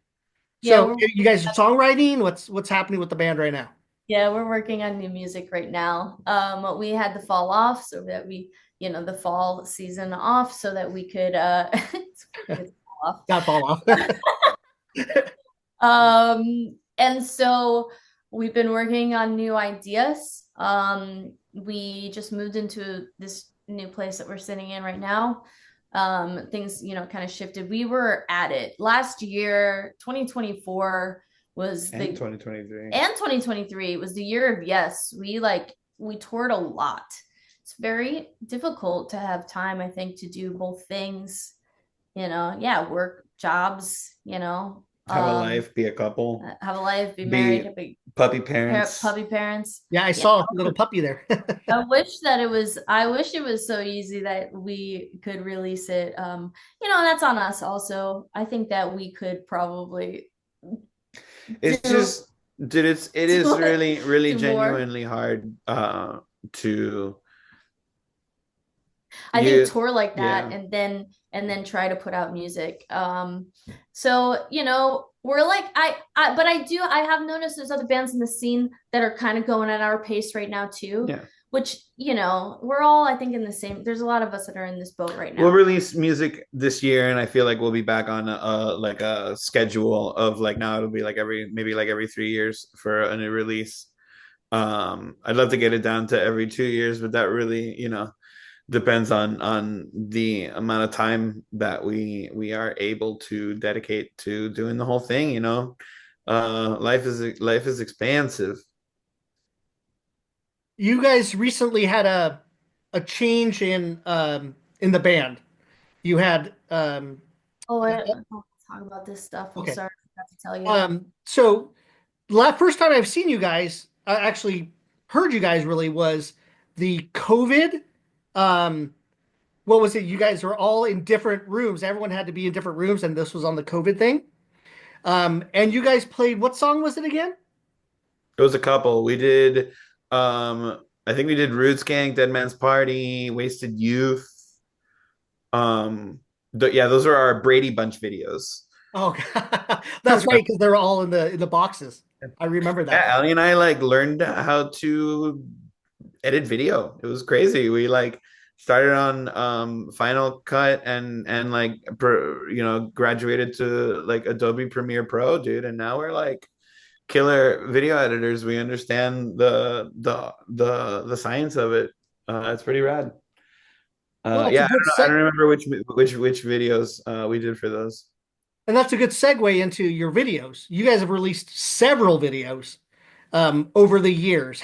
Yeah, So we're you guys are songwriting? What's happening with the band right now? yeah, we're working on new music right now. We had the fall off so that the fall season off so that we could it's weird, it's fall Got fall off. off. And so we've been working on new ideas. We just moved into this new place that we're sitting in right now. Things, kind of shifted. We were at it last year, 2024 was And the 2023. and 2023 was the year of yes. We toured a lot. It's very difficult to have time, I think, to do both things, yeah, work, jobs, Have a life, be a couple, have a life, be married, be have a puppy parents. puppy parents. Yeah, I Yeah, saw a little puppy there. I wish it was so easy that we could release it. That's on us also. I think that we could probably It's do just, dude, it do is it, really, really do more. genuinely hard to I think you tour like that yeah. and then try to put out music. So, we're like but I have noticed there's other bands in the scene that are kind of going at our pace right now too, Yeah. which we're all I think in the same. There's a lot of us that are in this boat right We'll now. release music this year, and I feel like we'll be back on like a schedule of like now it'll be like every 3 years for a new release. I'd love to get it down to every 2 years, but that really, depends on the amount of time that we are able to dedicate to doing the whole thing, life is expansive. You guys recently had a change in the band. You had Oh, I don't talk about this stuff. I'm okay. sorry, I forgot to tell you. So la first time I've seen you guys, I actually heard you guys really was the COVID. Um, what was it? You guys were all in different rooms. Everyone had to be in different rooms, and this was on the COVID thing. And you guys played, what song was it again? It was a couple. We did, I think we did Roots Gang, Dead Man's Party, Wasted Youth. Yeah, those are our Brady Bunch videos. Oh, that's right, because they're all in the boxes. I remember that. Yeah, Ali and I like learned how to edit video. It was crazy. We like started on Final Cut and like graduated to like Adobe Premiere Pro, dude, and now we're like killer video editors. We understand the science of it. It's pretty rad. Well, that's a Yeah, good I seg, don't remember which videos we did for those. and that's a good segue into your videos. You guys have released several videos over the years.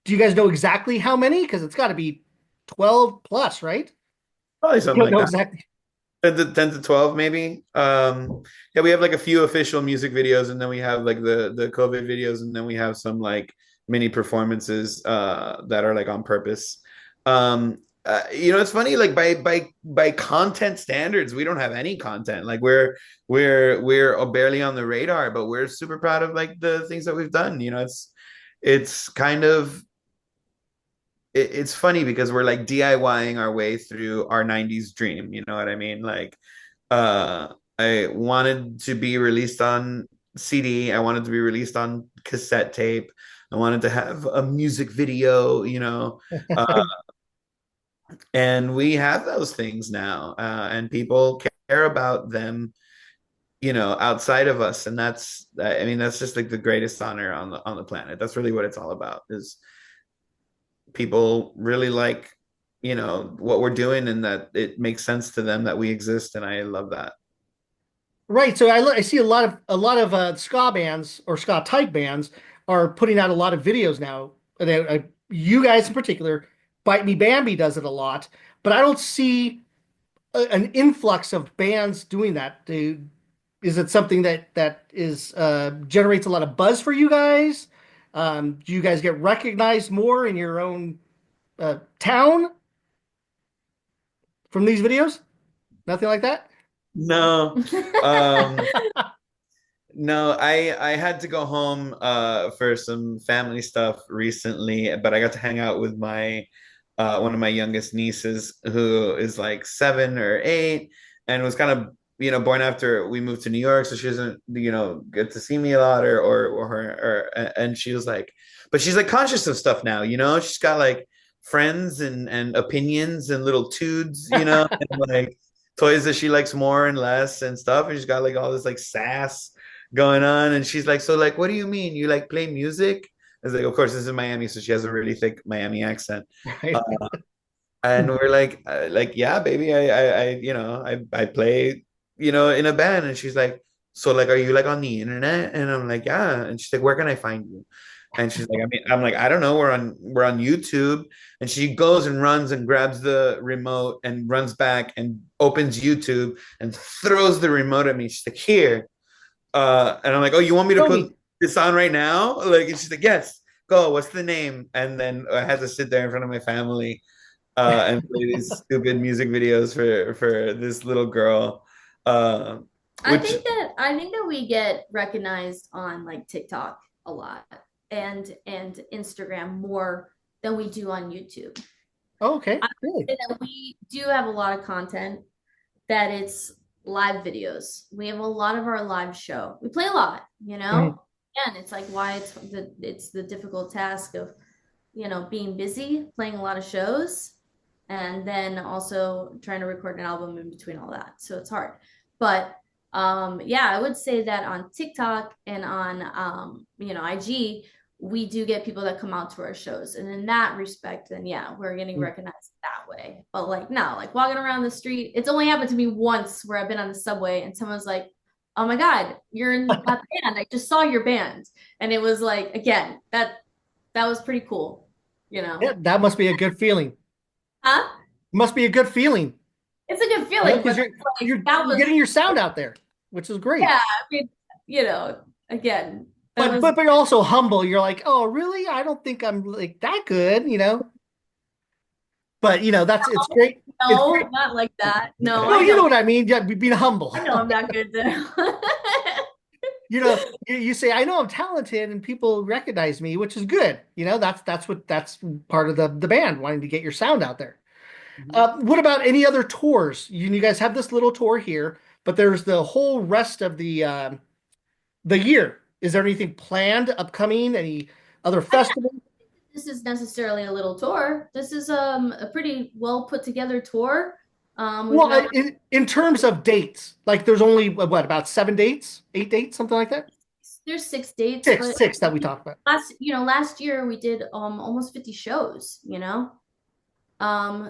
Do you guys know exactly how many? Because it's got to be 12 plus, right? Probably You something don't like know that. exactly. 10 to 12 maybe. Yeah, we have like a few official music videos, and then we have like the COVID videos, and then we have some like mini performances that are like on purpose. It's funny, like by content standards, we don't have any content. Like we're barely on the radar, but we're super proud of like the things that we've done. It's kind of it's funny because we're like DIYing our way through our 90s dream, you know what I mean? Like uh I wanted to be released on CD, I wanted to be released on cassette tape, I wanted to have a music video, uh, and we have those things now, and people care about them, outside of us, and I mean that's just like the greatest honor on the planet. That's really what it's all about, is people really like what we're doing, and that it makes sense to them that we exist, and I love that. Right. So I see a lot of ska bands or ska type bands are putting out a lot of videos now. And you guys in particular, Bite Me Bambi does it a lot, but I don't see an influx of bands doing that. Is it something that is generates a lot of buzz for you guys? Do you guys get recognized more in your own town from these videos? Nothing like that? No, um no, I had to go home for some family stuff recently, but I got to hang out with my one of my youngest nieces, who is like 7 or 8, and was kind of born after we moved to New York, so she doesn't get to see me a lot, or her, and she was like, but she's like conscious of stuff now, she's got like friends and opinions and little tudes, and like toys that she likes more and less and stuff, and she's got like all this like sass going on, and she's like, so like, what do you mean you like play music? I was like, of course, this is Miami, so she has a really thick Miami accent. Right. And we're like, yeah, baby, I play, in a band. And she's like, so like, are you like on the internet? And I'm like, yeah. And she's like, where can I find you? And she's like, I mean, I'm like, I don't know. We're on YouTube. And she goes and runs and grabs the remote and runs back and opens YouTube and throws the remote at me. She's like, here. And I'm like, oh, you want me to Show put me. this on right now? Like, and she's like, yes, go. What's the name? And then I had to sit there in front of my family and play these stupid music videos for this little girl, uh, which I think that we get recognized on like TikTok a lot and Instagram more than we do on YouTube. Oh, okay. I Really? would say that we do have a lot of content that it's live videos. We have a lot of our live show. We play a lot, you Mhm. know? And it's like why it's the difficult task of, being busy, playing a lot of shows, and then also trying to record an album in between all that. So it's hard. But yeah, I would say that on TikTok and on IG, we do get people that come out to our shows. And in that respect, then yeah, we're getting recognized that way. But like no, like walking around the street, it's only happened to me once where I've been on the subway and someone's like, "Oh my God, you're in that band. I just saw your band." And it was like, again, that was pretty cool, you Yeah, know. that must be a good feeling. Huh? Must be a good feeling, It's a good feeling, because but you're like you're that you're was getting your sound out there, which is great. yeah, I mean, again, that But was but but you're also humble. You're like, oh, really? I don't think I'm like that good, But that's it's great. It's no, great. not like that. No, No, I you know know. what I mean. Yeah, being humble. I know I'm not good there. You say, I know I'm talented, and people recognize me, which is good. That's part of the band, wanting to get your sound out there. What about any other tours? You guys have this little tour here, but there's the whole rest of the year. Is there anything planned, upcoming? Any other I mean, festivals? this is necessarily a little tour. This is a pretty well put together tour. We've Well, got in terms of dates, like there's only what, about 7 dates, 8 dates, something like that. there's 6 dates, Six, but six that we talked about. last year we did almost 50 shows, you know.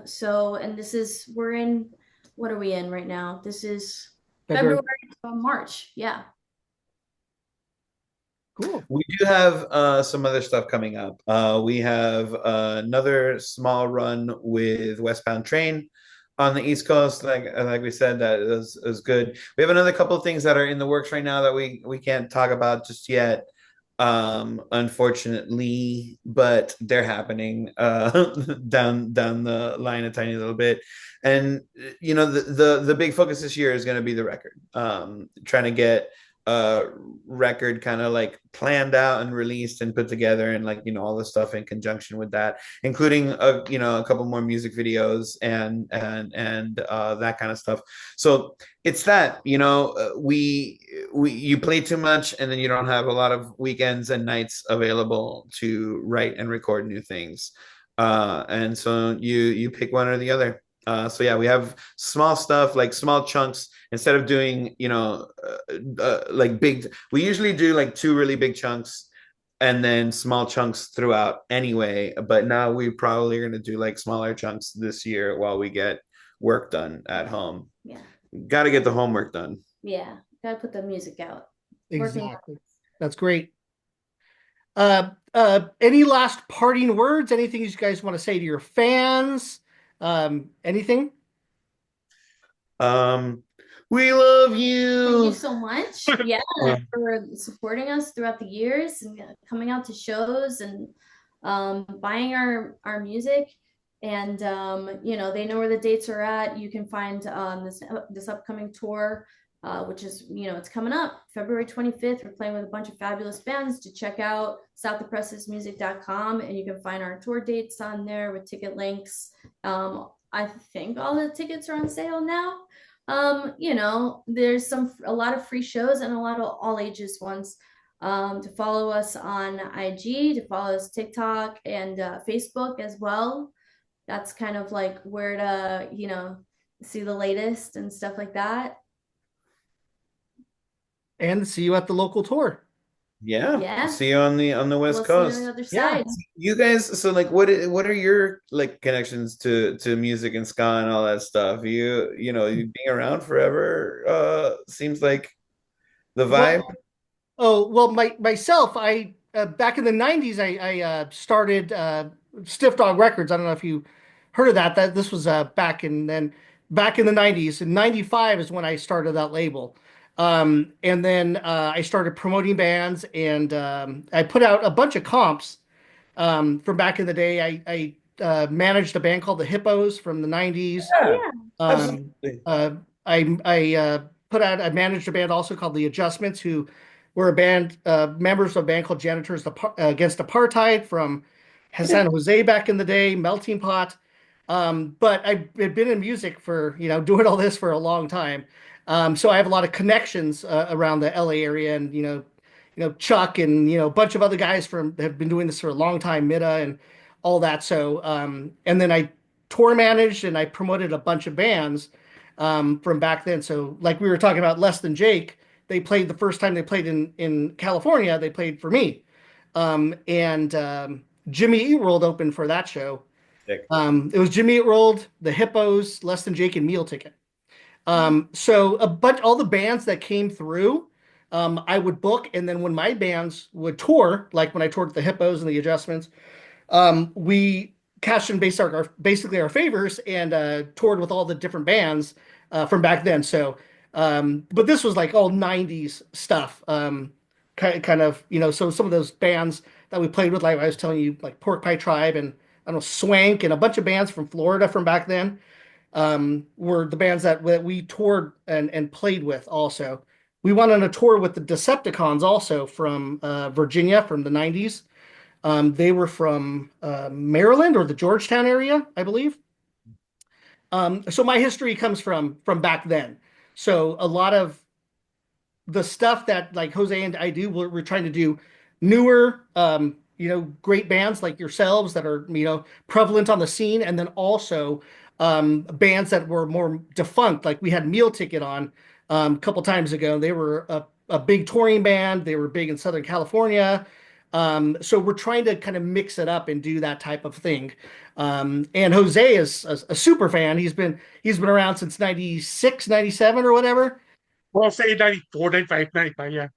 So and this is we're in what are we in right now? This is February. February to March. Yeah. Cool. We do have some other stuff coming up. We have another small run with Westbound Train on the East Coast. Like we said, that is good. We have another couple of things that are in the works right now that we can't talk about just yet, unfortunately, but they're happening down the line a tiny little bit. And the big focus this year is going to be the record. Trying to get record kind of like planned out and released and put together, and like all the stuff in conjunction with that, including a couple more music videos and that kind of stuff. So it's that we you play too much, and then you don't have a lot of weekends and nights available to write and record new things, and so you pick one or the other. So yeah, we have small stuff, like small chunks. Instead of doing, like big, we usually do like two really big chunks and then small chunks throughout anyway. But now we probably are going to do like smaller chunks this year while we get work done at home. Yeah. Got to get the homework done. Yeah. Gotta put the music out. Working. Exactly. That's great. Any last parting words? Anything you guys want to say to your fans? Anything? Um, we love Thank you you. so much. Yeah, for supporting us throughout the years and coming out to shows and buying our music. And they know where the dates are at. You can find this upcoming tour, which is it's coming up February 25th. We're playing with a bunch of fabulous bands. To check out southofpressesmusic.com, and you can find our tour dates on there with ticket links. I think all the tickets are on sale now. There's a lot of free shows and a lot of all ages ones. To follow us on IG, to follow us TikTok and Facebook as well. That's kind of like where to, see the latest and stuff like that. And see you at the local tour. Yeah. Yeah. See you on the West We'll see you on the Coast. other Yeah. side. You guys, so like what are your like connections to music and ska and all that stuff? You being around forever seems like the vibe. Well, oh, well, myself, I back in the 90s, I started Stiff Dog Records. I don't know if you heard of that. That this was back in the 90s. In 95 is when I started that label. And then I started promoting bands, and I put out a bunch of comps from back in the day. I managed a band called the Hippos from the 90s. Oh Yeah, yeah. Um, absolutely. I managed a band also called the Adjustments, who were members of a band called Janitors Against Apartheid from San Jose back in the day, Melting Pot. But I've been in music for, doing all this for a long time. So I have a lot of connections around the LA area, and Chuck and a bunch of other guys from have been doing this for a long time, Mida and all that. So and then I tour managed and I promoted a bunch of bands from back then. So like we were talking about Less Than Jake, they played the first time they played in California. They played for me, and Jimmy Eat World opened for that show. Sick. It was Jimmy Eat World, the Hippos, Less Than Jake, and Meal Ticket. So a bunch, all the bands that came through, I would book, and then when my bands would tour, like when I toured with the Hippos and the Adjustments, we cashed in basically our favors and toured with all the different bands from back then. So, but this was like all '90s stuff, kind of, So some of those bands that we played with, like I was telling you, like Pork Pie Tribe and I don't know Swank and a bunch of bands from Florida from back then were the bands that we toured and played with also. We went on a tour with the Decepticons also from Virginia from the 90s. They were from Maryland or the Georgetown area, I believe. So my history comes from back then. So a lot of the stuff that like Jose and I do, we're trying to do newer, great bands like yourselves that are, prevalent on the scene, and then also bands that were more defunct. Like we had Meal Ticket on a couple times ago. They were a big touring band. They were big in Southern California. So we're trying to kind of mix it up and do that type of thing. And Jose is a super fan. He's been around since 96, 97 or whatever. Well, I'll say 94, 95, 95, yeah.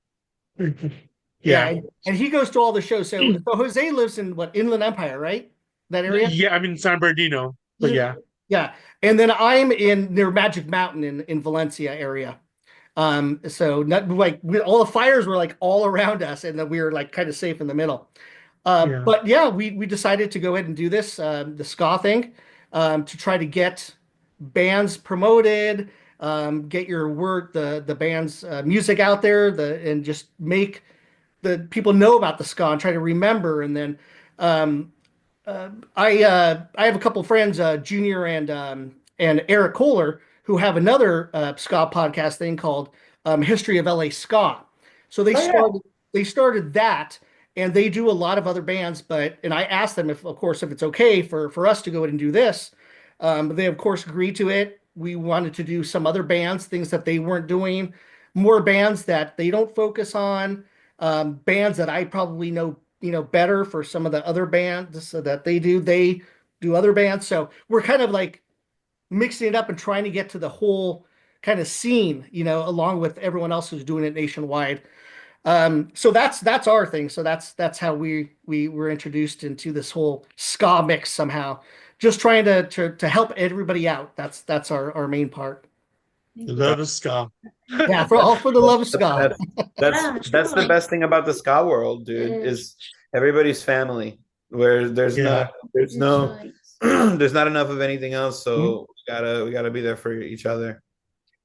Yeah, Yeah. and he goes to all the shows. So Jose lives in what, Inland Empire, right? That area? Yeah, I'm in San Bernardino, but yeah. Yeah. And then I'm in near Magic Mountain in Valencia area. So not like all the fires were like all around us, and then we were like kind of safe in the middle. Yeah. But yeah, we decided to go ahead and do this, the ska thing, to try to get bands promoted, get your word, the band's music out there, and just make the people know about the ska and try to remember. And then um, I have a couple friends, Junior and Eric Kohler, who have another ska podcast thing called History of LA Ska. So Oh yeah. they started that, and they do a lot of other bands. And I asked them if, of course, if it's okay for us to go ahead and do this. They of course agreed to it. We wanted to do some other bands, things that they weren't doing, more bands that they don't focus on, bands that I probably know better for some of the other bands so that they do other bands. So we're kind of like mixing it up and trying to get to the whole kind of scene, along with everyone else who's doing it nationwide. So that's our thing. So that's how we were introduced into this whole ska mix somehow. Just trying to help everybody out. That's our main part. Love of ska. Yeah, for the love of ska. That's that's Yeah, that's the truly. best thing about the ska world, dude, It is everybody's family. Where there's Yeah. not there's It no truly is. there's not enough of anything else, Mhm. so we gotta be there for each other.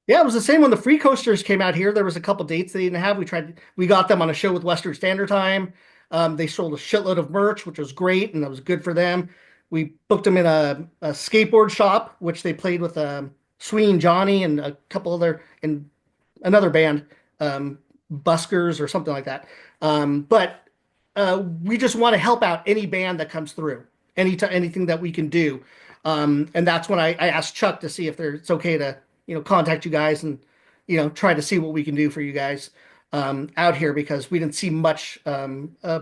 Yeah, it was the same when the Free Coasters came out here. There was a couple dates they didn't have. We got them on a show with Western Standard Time. They sold a shitload of merch, which was great, and that was good for them. We booked them in a skateboard shop, which they played with Sweeney and Johnny and a couple other and another band, Buskers or something like that. But we just want to help out any band that comes through, anything that we can do. And that's when I asked Chuck to see if it's okay to contact you guys and try to see what we can do for you guys out here because we didn't see much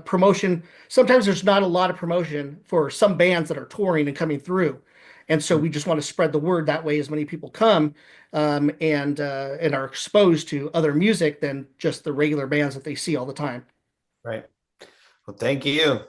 promotion. Sometimes there's not a lot of promotion for some bands that are touring and coming through. And so we just want to spread the word that way as many people come and are exposed to other music than just the regular bands that they see all the time. Right. Well, thank you.